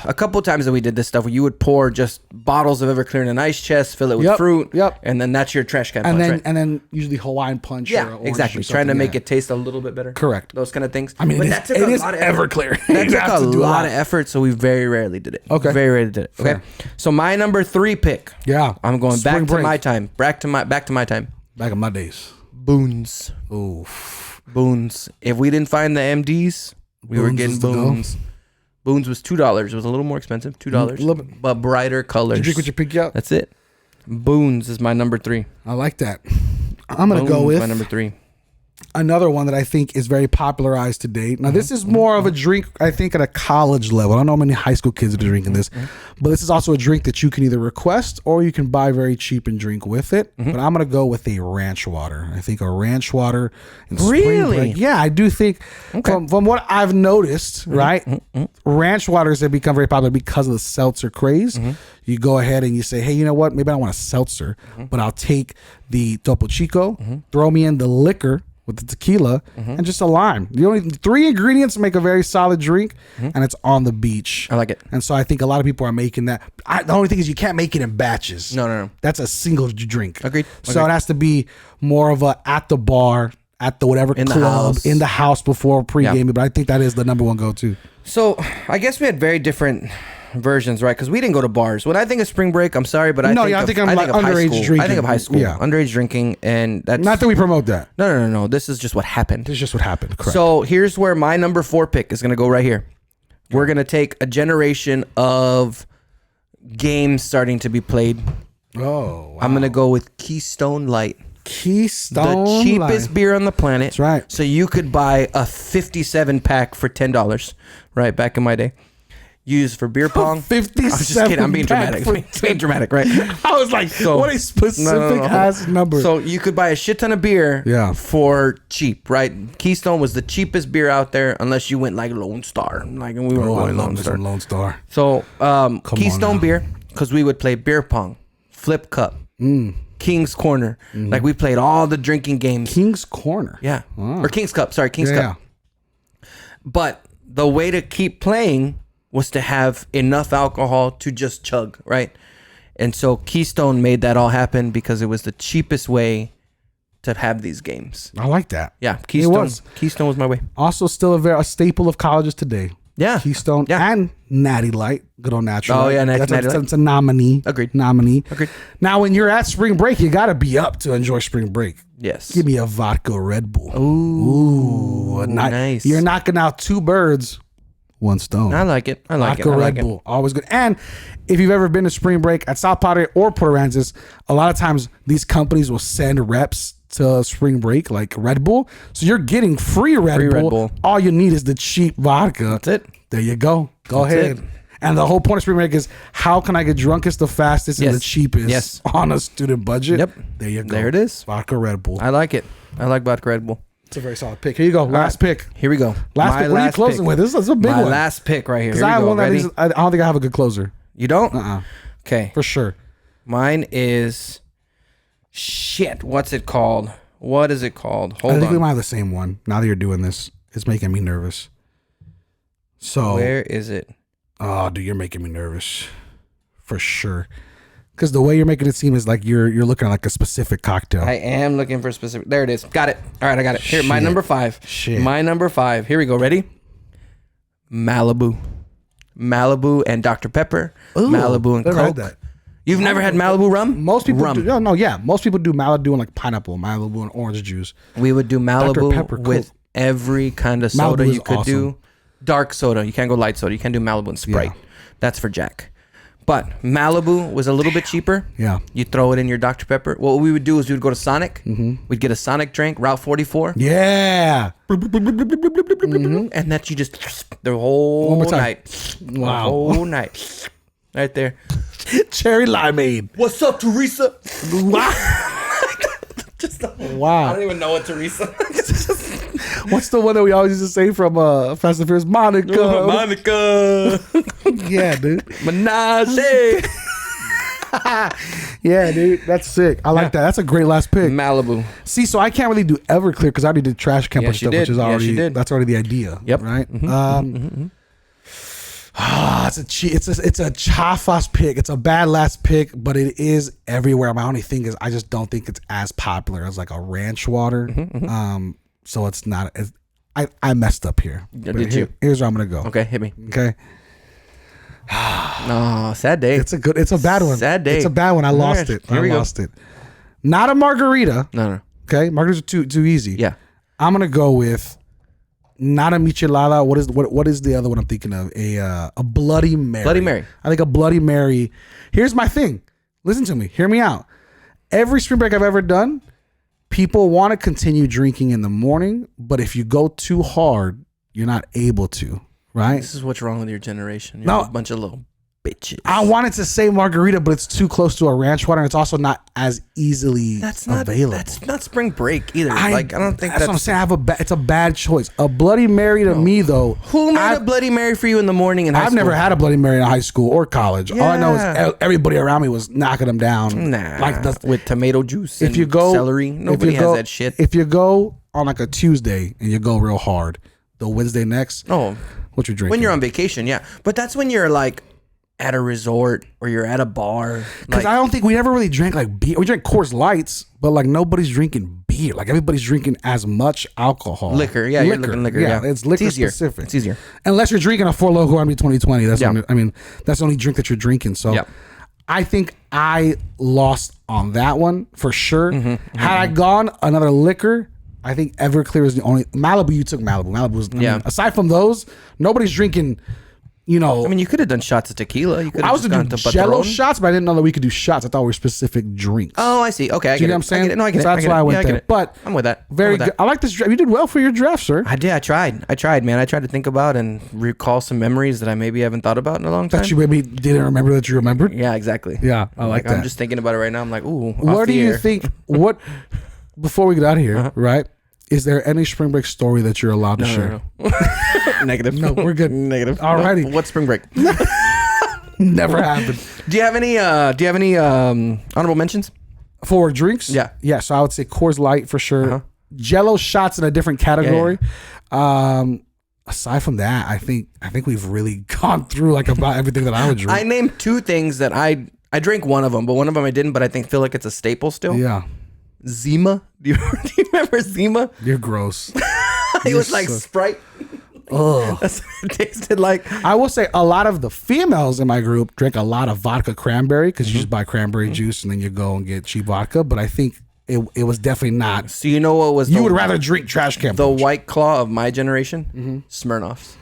a couple times that we did this stuff. You would pour just bottles of Everclear in an ice chest, fill it with Yep, fruit, yep. and then that's your trash can And punch, then right? and then usually Hawaiian Punch. or Yeah, orange exactly. or Trying to something, make yeah. it taste a little bit better. Correct. Those kind of things. I mean, but it that is, took it a is lot of effort. Everclear. That You took have a to do lot of effort, so we very rarely did it. Okay. Very rarely did it. Okay. Fair. So my number 3 pick. Yeah. I'm going Spring back to break. my time. Back to my time. Back in my days. Boons. Oof. Boons. If we didn't find the MDs, we were Boons getting was the go. Boons. Boons was $2. It was a little more expensive. $2. little bit. But brighter colors. Did you drink with your pinky out? That's it. Boons is my number 3. I like that. I'm going to go Boons, with my number 3. another one that I think is very popularized today. Now, this is more of a drink, I think, at a college level. I don't know how many high school kids are drinking this, but this is also a drink that you can either request or you can buy very cheap and drink with it. But I'm going to go with a ranch water. I think a ranch water and spring Really? break. Yeah, I do think from what I've noticed, right? Ranch waters have become very popular because of the seltzer craze. You go ahead and you say, hey, you know what? Maybe I don't want a seltzer, but I'll take the Topo Chico, throw me in the liquor with the tequila and just a lime. The only 3 ingredients make a very solid drink, and it's on the beach. I like it. And so I think a lot of people are making that. The only thing is you can't make it in batches. No. That's a single drink. Agreed. So it has to be more of a at the bar, at the whatever In the club, house. in the house before pre-gaming. Yeah. But I think that is the number one go-to. So I guess we had very different versions, right? Because we didn't go to bars. When I think of spring break, I'm sorry, but I think I'm like of high underage school. drinking. I think of high school. Yeah. Underage drinking, and that's Not that we promote that. no. This is just what happened. It's just what happened. Correct. So here's where my number 4 pick is going to go right here. We're going to take a generation of games starting to be played. wow. I'm going to go with Keystone Light. Keystone. The cheapest Light. beer on the planet. That's right. So you could buy a 57 pack for $10, right? Back in my day. Used for beer pong. 57 I'm just kidding. I'm being pack dramatic. for Being dramatic, right? I was like, what a specific ass number. So you could buy a shit ton of beer Yeah. for cheap, right? Keystone was the cheapest beer out there unless you went like Lone Star. Like we were I going love Lone me Star. some Lone Star. So on Keystone now. beer, because we would play beer pong, flip cup, King's Corner. Like we played all the drinking games. King's Corner. Yeah. Or King's Cup. Sorry, King's Yeah. Cup. But the way to keep playing was to have enough alcohol to just chug, right? And so Keystone made that all happen because it was the cheapest way to have these games. I like that. Yeah, Keystone. was. Keystone was my way. Also, still a staple of colleges today. Yeah. Keystone Yeah. and Natty Light. Good old Natural. Oh, Light. yeah, that's Natty Light. That's a nominee. Agreed. Nominee. Agreed. Now, when you're at spring break, you got to be up to enjoy spring break. Yes. Give me a vodka Red Bull. Ooh, nice. You're knocking out 2 birds, 1 stone. I like it. I like Vodka it. I like Red it. Bull, always good. And if you've ever been to spring break at South Padre or Port Aransas, a lot of times these companies will send reps to spring break like Red Bull. So you're getting free Red Bull. All you need is the cheap vodka. That's it. There you go. Go That's ahead. it. And the whole point of spring break is how can I get drunkest the fastest and Yes. the cheapest Yes. on a student budget? Yep. There you go. There it is. Vodka Red Bull. I like it. I like vodka Red Bull. It's a very solid pick. Here you go. Last pick. Here we go. Last My pick. What are you closing pick. with? This is a big My one. last pick right here. Because Here we I have go. one that Ready? is, I don't think I have a good closer. You don't? Uh-uh. Okay. For sure. Mine is shit. What's it called? What is it called? I Hold think we on. might have the same one. Now that you're doing this, it's making me nervous. So, Where is it? oh, dude, you're making me nervous. For sure. Because the way you're making it seem is like you're looking at like a specific cocktail. I am looking for specific. There it is. Got it. All right, I got it. Here, my Shit. number 5. Shit. My number 5. Here we go. Ready? Malibu. Malibu and Dr. Pepper. Ooh, Malibu and never had Coke. that. You've never had Malibu rum? Most people rum. do. No, yeah. Most people do Malibu and like pineapple, Malibu and orange juice. We would do Malibu Pepper, with Coke. every kind of soda Malibu is you could do. awesome. Dark soda. You can't go light soda. You can't do Malibu and Sprite. Yeah. That's for Jack. But Malibu was a little bit cheaper. Yeah. You throw it in your Dr. Pepper. What we would do is we would go to Sonic. We'd get a Sonic drink, Route 44. Yeah. And that you just the whole One more time. night. Wow. The whole night. Right there. Cherry limeade. What's up, Teresa? Wow. I don't even know what Teresa. What's the one that we always used to say from Fast and Furious? Monica. Monica. Yeah, dude. Menage. Yeah, dude. That's sick. I like that. That's a great last pick. Malibu. See, so I can't really do Everclear because I already did Trash Camper Yes, you stuff, did. which is Yes, already you did. that's already the idea. Yep. Right. It's a chafas pick. It's a bad last pick, but it is everywhere. My only thing is I just don't think it's as popular as like a ranch water. So it's not. I messed up here. Did you? Here's where I'm gonna go. Okay, hit me. Okay. Oh, sad day. It's a bad one. Sad day. It's a bad one. I lost it. Here we go. Lost it. Not a margarita. No. Okay, margaritas are too easy. Yeah. I'm gonna go with not a michelada. What is the other one I'm thinking of? A Bloody Mary. Bloody Mary. I think a Bloody Mary. Here's my thing. Listen to me. Hear me out. Every spring break I've ever done, people want to continue drinking in the morning, but if you go too hard, you're not able to. Right? This is what's wrong with your generation. You're No. a bunch of little bitches. I wanted to say margarita, but it's too close to a ranch water, and it's also not as easily available. That's not spring break either. I don't think that's what I'm saying. It's a bad choice. A Bloody Mary to me though. Who made a Bloody Mary for you in the morning in high I've school? never had a Bloody Mary in high school or college. All I know Yeah. is everybody around me was knocking them down. Nah, like with tomato juice if and you go celery. Nobody has that shit. If you go on like a Tuesday and you go real hard, the Wednesday next, Oh, what you drinking? when you're on vacation, yeah. But that's when you're like at a resort or you're at a bar. Because Like, I don't think we ever really drank like beer. We drank Coors Lights, but like nobody's drinking beer. Like everybody's drinking as much alcohol. liquor, yeah, you're looking liquor, yeah. It's liquor easier. specific. It's easier. Unless you're drinking a Four Loko Army 2020. That's Yeah. that's the only drink that you're drinking. So Yeah. I think I lost on that one for sure. Mm-hmm, Had I gone another liquor, I think Everclear is the only Malibu. You took Malibu. Malibu's aside from those, nobody's drinking. You know, I mean, you could have done shots of tequila. You could I have was just to gone do to Jello Patron. shots, but I didn't know that we could do shots. I thought we were specific drinks. Oh, I see. Okay, I Do get you know it. what I'm saying? I get it. No, I get So it. that's I get why it. I went Yeah, get there. it. But I'm with that. very good. I like this draft. You did well for your draft, sir. I did. I tried, man. I tried to think about and recall some memories that I maybe haven't thought about in a long time. That you maybe didn't remember that you remembered. Yeah, exactly. Yeah, I like that. I'm just thinking about it right now. I'm like, ooh. What do you think? What before we get out of here, right? Is there any spring break story that you're allowed to share? No. Negative. No, we're good. Negative. Alrighty. No. What's spring break? Never happened. Do you have any? Honorable mentions? For drinks? Yeah. Yeah. So I would say Coors Light for sure. Jello shots in a different category. Aside from that, I think we've really gone through like about everything that I would drink. I named two things that I drank one of them, but one of them I didn't. But I feel like it's a staple still. Yeah. Zima. Do you remember Zima? You're gross. It was like Sprite. Ugh. That's what it tasted like. I will say a lot of the females in my group drink a lot of vodka cranberry because you just buy cranberry juice and then you go and get cheap vodka. But I think it was definitely not. So you know what was You would rather drink Trash Can. the White Claw of my generation? Smirnoffs.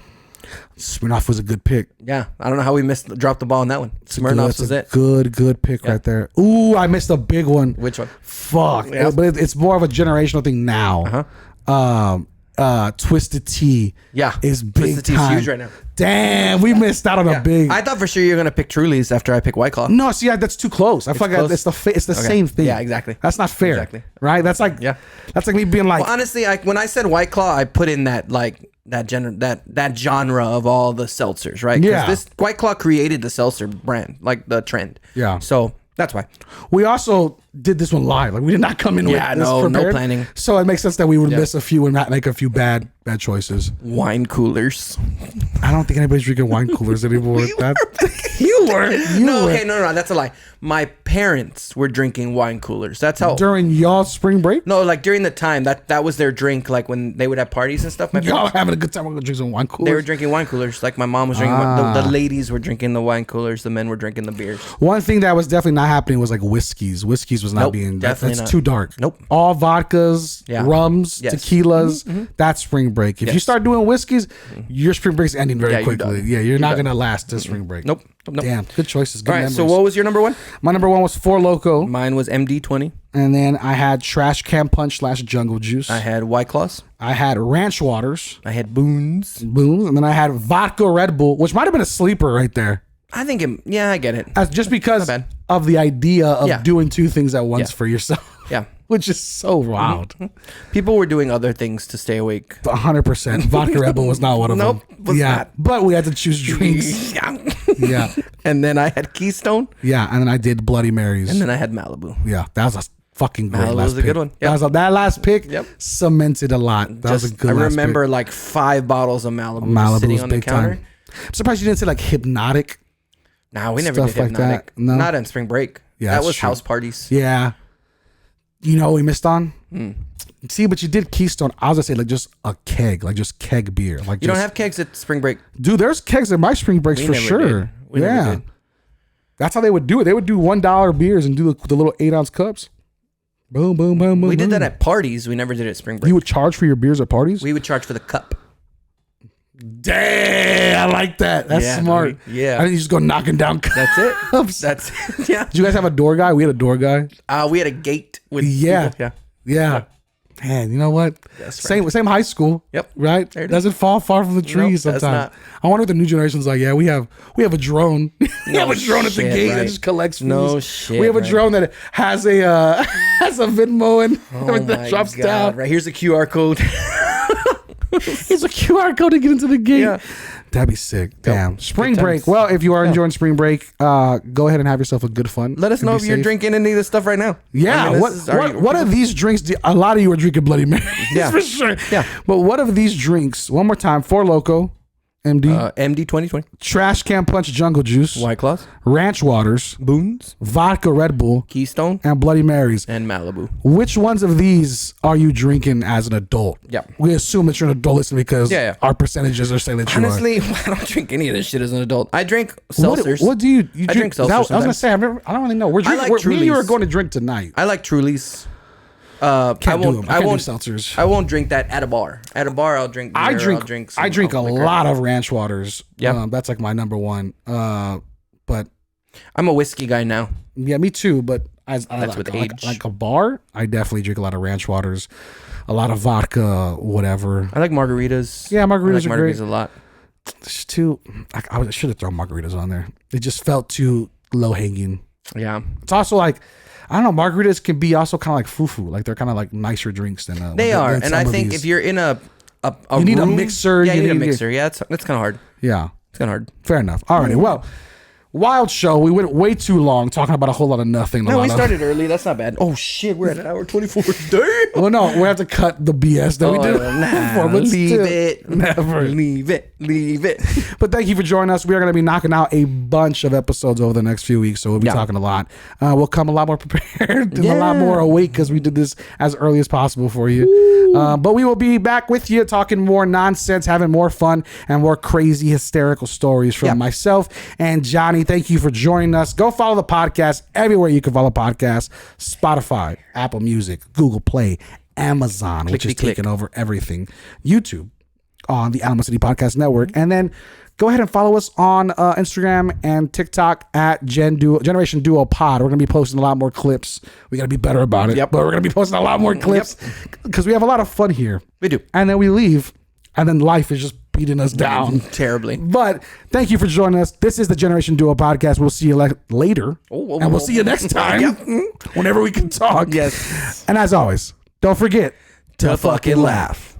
Smirnoff was a good pick. Yeah, I don't know how we dropped the ball on that one. Smirnoffs was it. Good pick right there. Ooh, I missed a big one. Which one? Fuck. Yeah. But it's more of a generational thing now. Twisted Tea. Yeah, is big Twisted Tea's time. huge right now. Damn, we missed out on a big. I thought for sure you were gonna pick Truly's after I pick White Claw. No, see, that's too close. I feel like close? it's the same thing. Yeah, exactly. That's not fair. Exactly. Right? That's like that's like me being like, Well, honestly, when I said White Claw, I put in that that genre of all the seltzers, right? 'Cause Yeah. this White Claw created the seltzer brand, like the trend. Yeah. So that's why. we also did this one live. Like we did not come in Yeah, with this no prepared. planning. So it makes sense that we would miss a few and not make a few bad choices. Wine coolers. I don't think anybody's drinking wine coolers anymore. You were. No, okay, no, that's a lie. My parents were drinking wine coolers. That's how. During y'all spring break? No, like during the time that was their drink. Like when they would have parties and stuff. My Y'all parents, having a good time. We're gonna drink some wine coolers. they were drinking wine coolers. Like my mom was drinking. The ladies were drinking the wine coolers. The men were drinking the beers. One thing that was definitely not happening was like whiskeys. Whiskeys was not Nope, being. definitely That's not. too dark. Nope. All vodkas, Yeah. rums, Yes. tequilas. That's spring break. If you Yes. start doing whiskeys, your spring break's ending very Yeah, you're quickly. done. Yeah, you're not gonna last this spring break. Nope. Nope. Damn, good choices. Good All right. memories. So what was your number one? My number one was Four Loko, Mine was MD-20. and then I had Trash Can Punch / Jungle Juice. I had White Claws. I had Ranch Waters, I had Boons. boom, and then I had Vodka Red Bull, which might have been a sleeper right there. I think I get it. Just because Not bad. of the idea of Yeah. doing two things at once Yeah. for yourself. Yeah. Which is so wild. People were doing other things to stay awake. 100%. Vodka Red Bull was not one of Nope, them. was yeah. not. But we had to choose drinks. Yeah. Yeah. And then I had Keystone. Yeah. And then I did Bloody Marys. And then I had Malibu. Yeah. That was a fucking great Malibu last was a pick. good one. Yep. That last pick Yep. cemented a lot. That was a good I last remember like 5 bottles of Malibu, pick. Malibu sitting was on the big counter. time. I'm surprised you didn't say like Hypnotic. Nah, we never Stuff did like Hypnotic. that. No. Not on spring break. Yeah, that that's was true. house parties. Yeah. You know what we missed on? See, but you did Keystone. I was gonna say like just a keg, like just keg beer. Like You don't just- have kegs at spring break. dude. There's kegs at my spring breaks We for never sure. did. We never yeah, did. that's how they would do it. They would do $1 beers and do the little 8-ounce cups. Boom, boom, boom, boom. We did boom. that at parties. We never did it at spring break. You would charge for your beers at parties. We would charge for the cup. Damn, I like that. That's Yeah, smart. dude. Yeah. I think you just go knocking down cups. That's it. Did That's it. Yeah. you guys have a door guy? We had a door guy. We had a gate with Yeah. people. Yeah. Yeah. Man, you know what? Yes, Same high school. Yep. Right? There it is. Doesn't fall far from the trees Nope, that's sometimes. not. I wonder what the new generation's like. Yeah, we have a drone. we have a drone at the shit, gate that right. just collects fees. No shit, We have a right. drone that has a has a Venmo and Oh that my drops God. down. Right here's the QR code. It's a QR code to get into the gate. Yeah. That'd be sick. Damn. Spring Good break. times. Well, if you are enjoying spring break, go ahead and have yourself a good fun. Let us and know be if you're safe. drinking any of this stuff right now. Yeah. I mean, what this is- are you- what are these drinks? A lot of you are drinking Bloody Marys. Yeah. For sure. Yeah. But what of these drinks? One more time. Four Loko, MD, MD 2020. Trash Can Punch Jungle Juice, White Claws. Ranch Waters, Boons. Vodka Red Bull, Keystone. and Bloody Marys. And Malibu. Which ones of these are you drinking as an adult? Yeah. We assume that you're an adult listening because Yeah. our percentages are saying that you are. Honestly, I don't drink any of this shit as an adult. I drink What, seltzers. what do you drink? I drink seltzers I was gonna sometimes. say I don't really know. We're drinking. like Me and you are Trulies. going to drink tonight. I like Trulies. Can't do them. I can't do won't. seltzers. I won't drink that at a bar. At a bar, I'll drink. Beer, I drink. I'll drink. I drink a liquor. lot of Ranch Waters. Yeah. That's like my number one. But I'm a whiskey guy now. yeah, me too. But as That's with age. like a bar, I definitely drink a lot of Ranch Waters, a lot of vodka, whatever. I like margaritas. Yeah, margaritas I like are great. margaritas a lot. It's too. I should have thrown margaritas on there. It just felt too low hanging. Yeah. It's also like, I don't know. Margaritas can be also kind of like fufu. Like they're kind of like nicer drinks than They are, than and some I of think these. if you're in a You need a room- mixer, Yeah, you you need a need- mixer. Yeah, that's kind of hard. yeah. It's kind of hard. Fair enough. Alrighty. Well, wild show. We went way too long talking about a whole lot of nothing. No, we started early. That's not bad. Oh shit, we're at an hour 24. Damn. Well, no, we have to cut the BS that we did before, but leave still, it. never. Leave it. Leave it. But thank you for joining us. We are going to be knocking out a bunch of episodes over the next few weeks, so we'll be Yeah. talking a lot. We'll come a lot more prepared and a lot Yeah. more awake because we did this as early as possible for you. But we will be back with you talking more nonsense, having more fun, and more crazy, hysterical stories from Yeah. myself and Johnny. Thank you for joining us. Go follow the podcast everywhere you can follow podcasts: Spotify, Apple Music, Google Play, Amazon, which is Clickety-click. taking over everything, YouTube on the Alamo City Podcast Network, and then go ahead and follow us on Instagram and TikTok at Generation Duo Pod. We're gonna be posting a lot more clips. We gotta be better about it. Yep. But we're gonna be posting a lot more clips because we have a lot of fun here. We do. And then we leave, and then life is just beating us down. Terribly. But thank you for joining us. This is the Generation Duo Podcast. We'll see you later, and we'll see you next time whenever we can talk. Yes. And as always, don't forget to fucking laugh.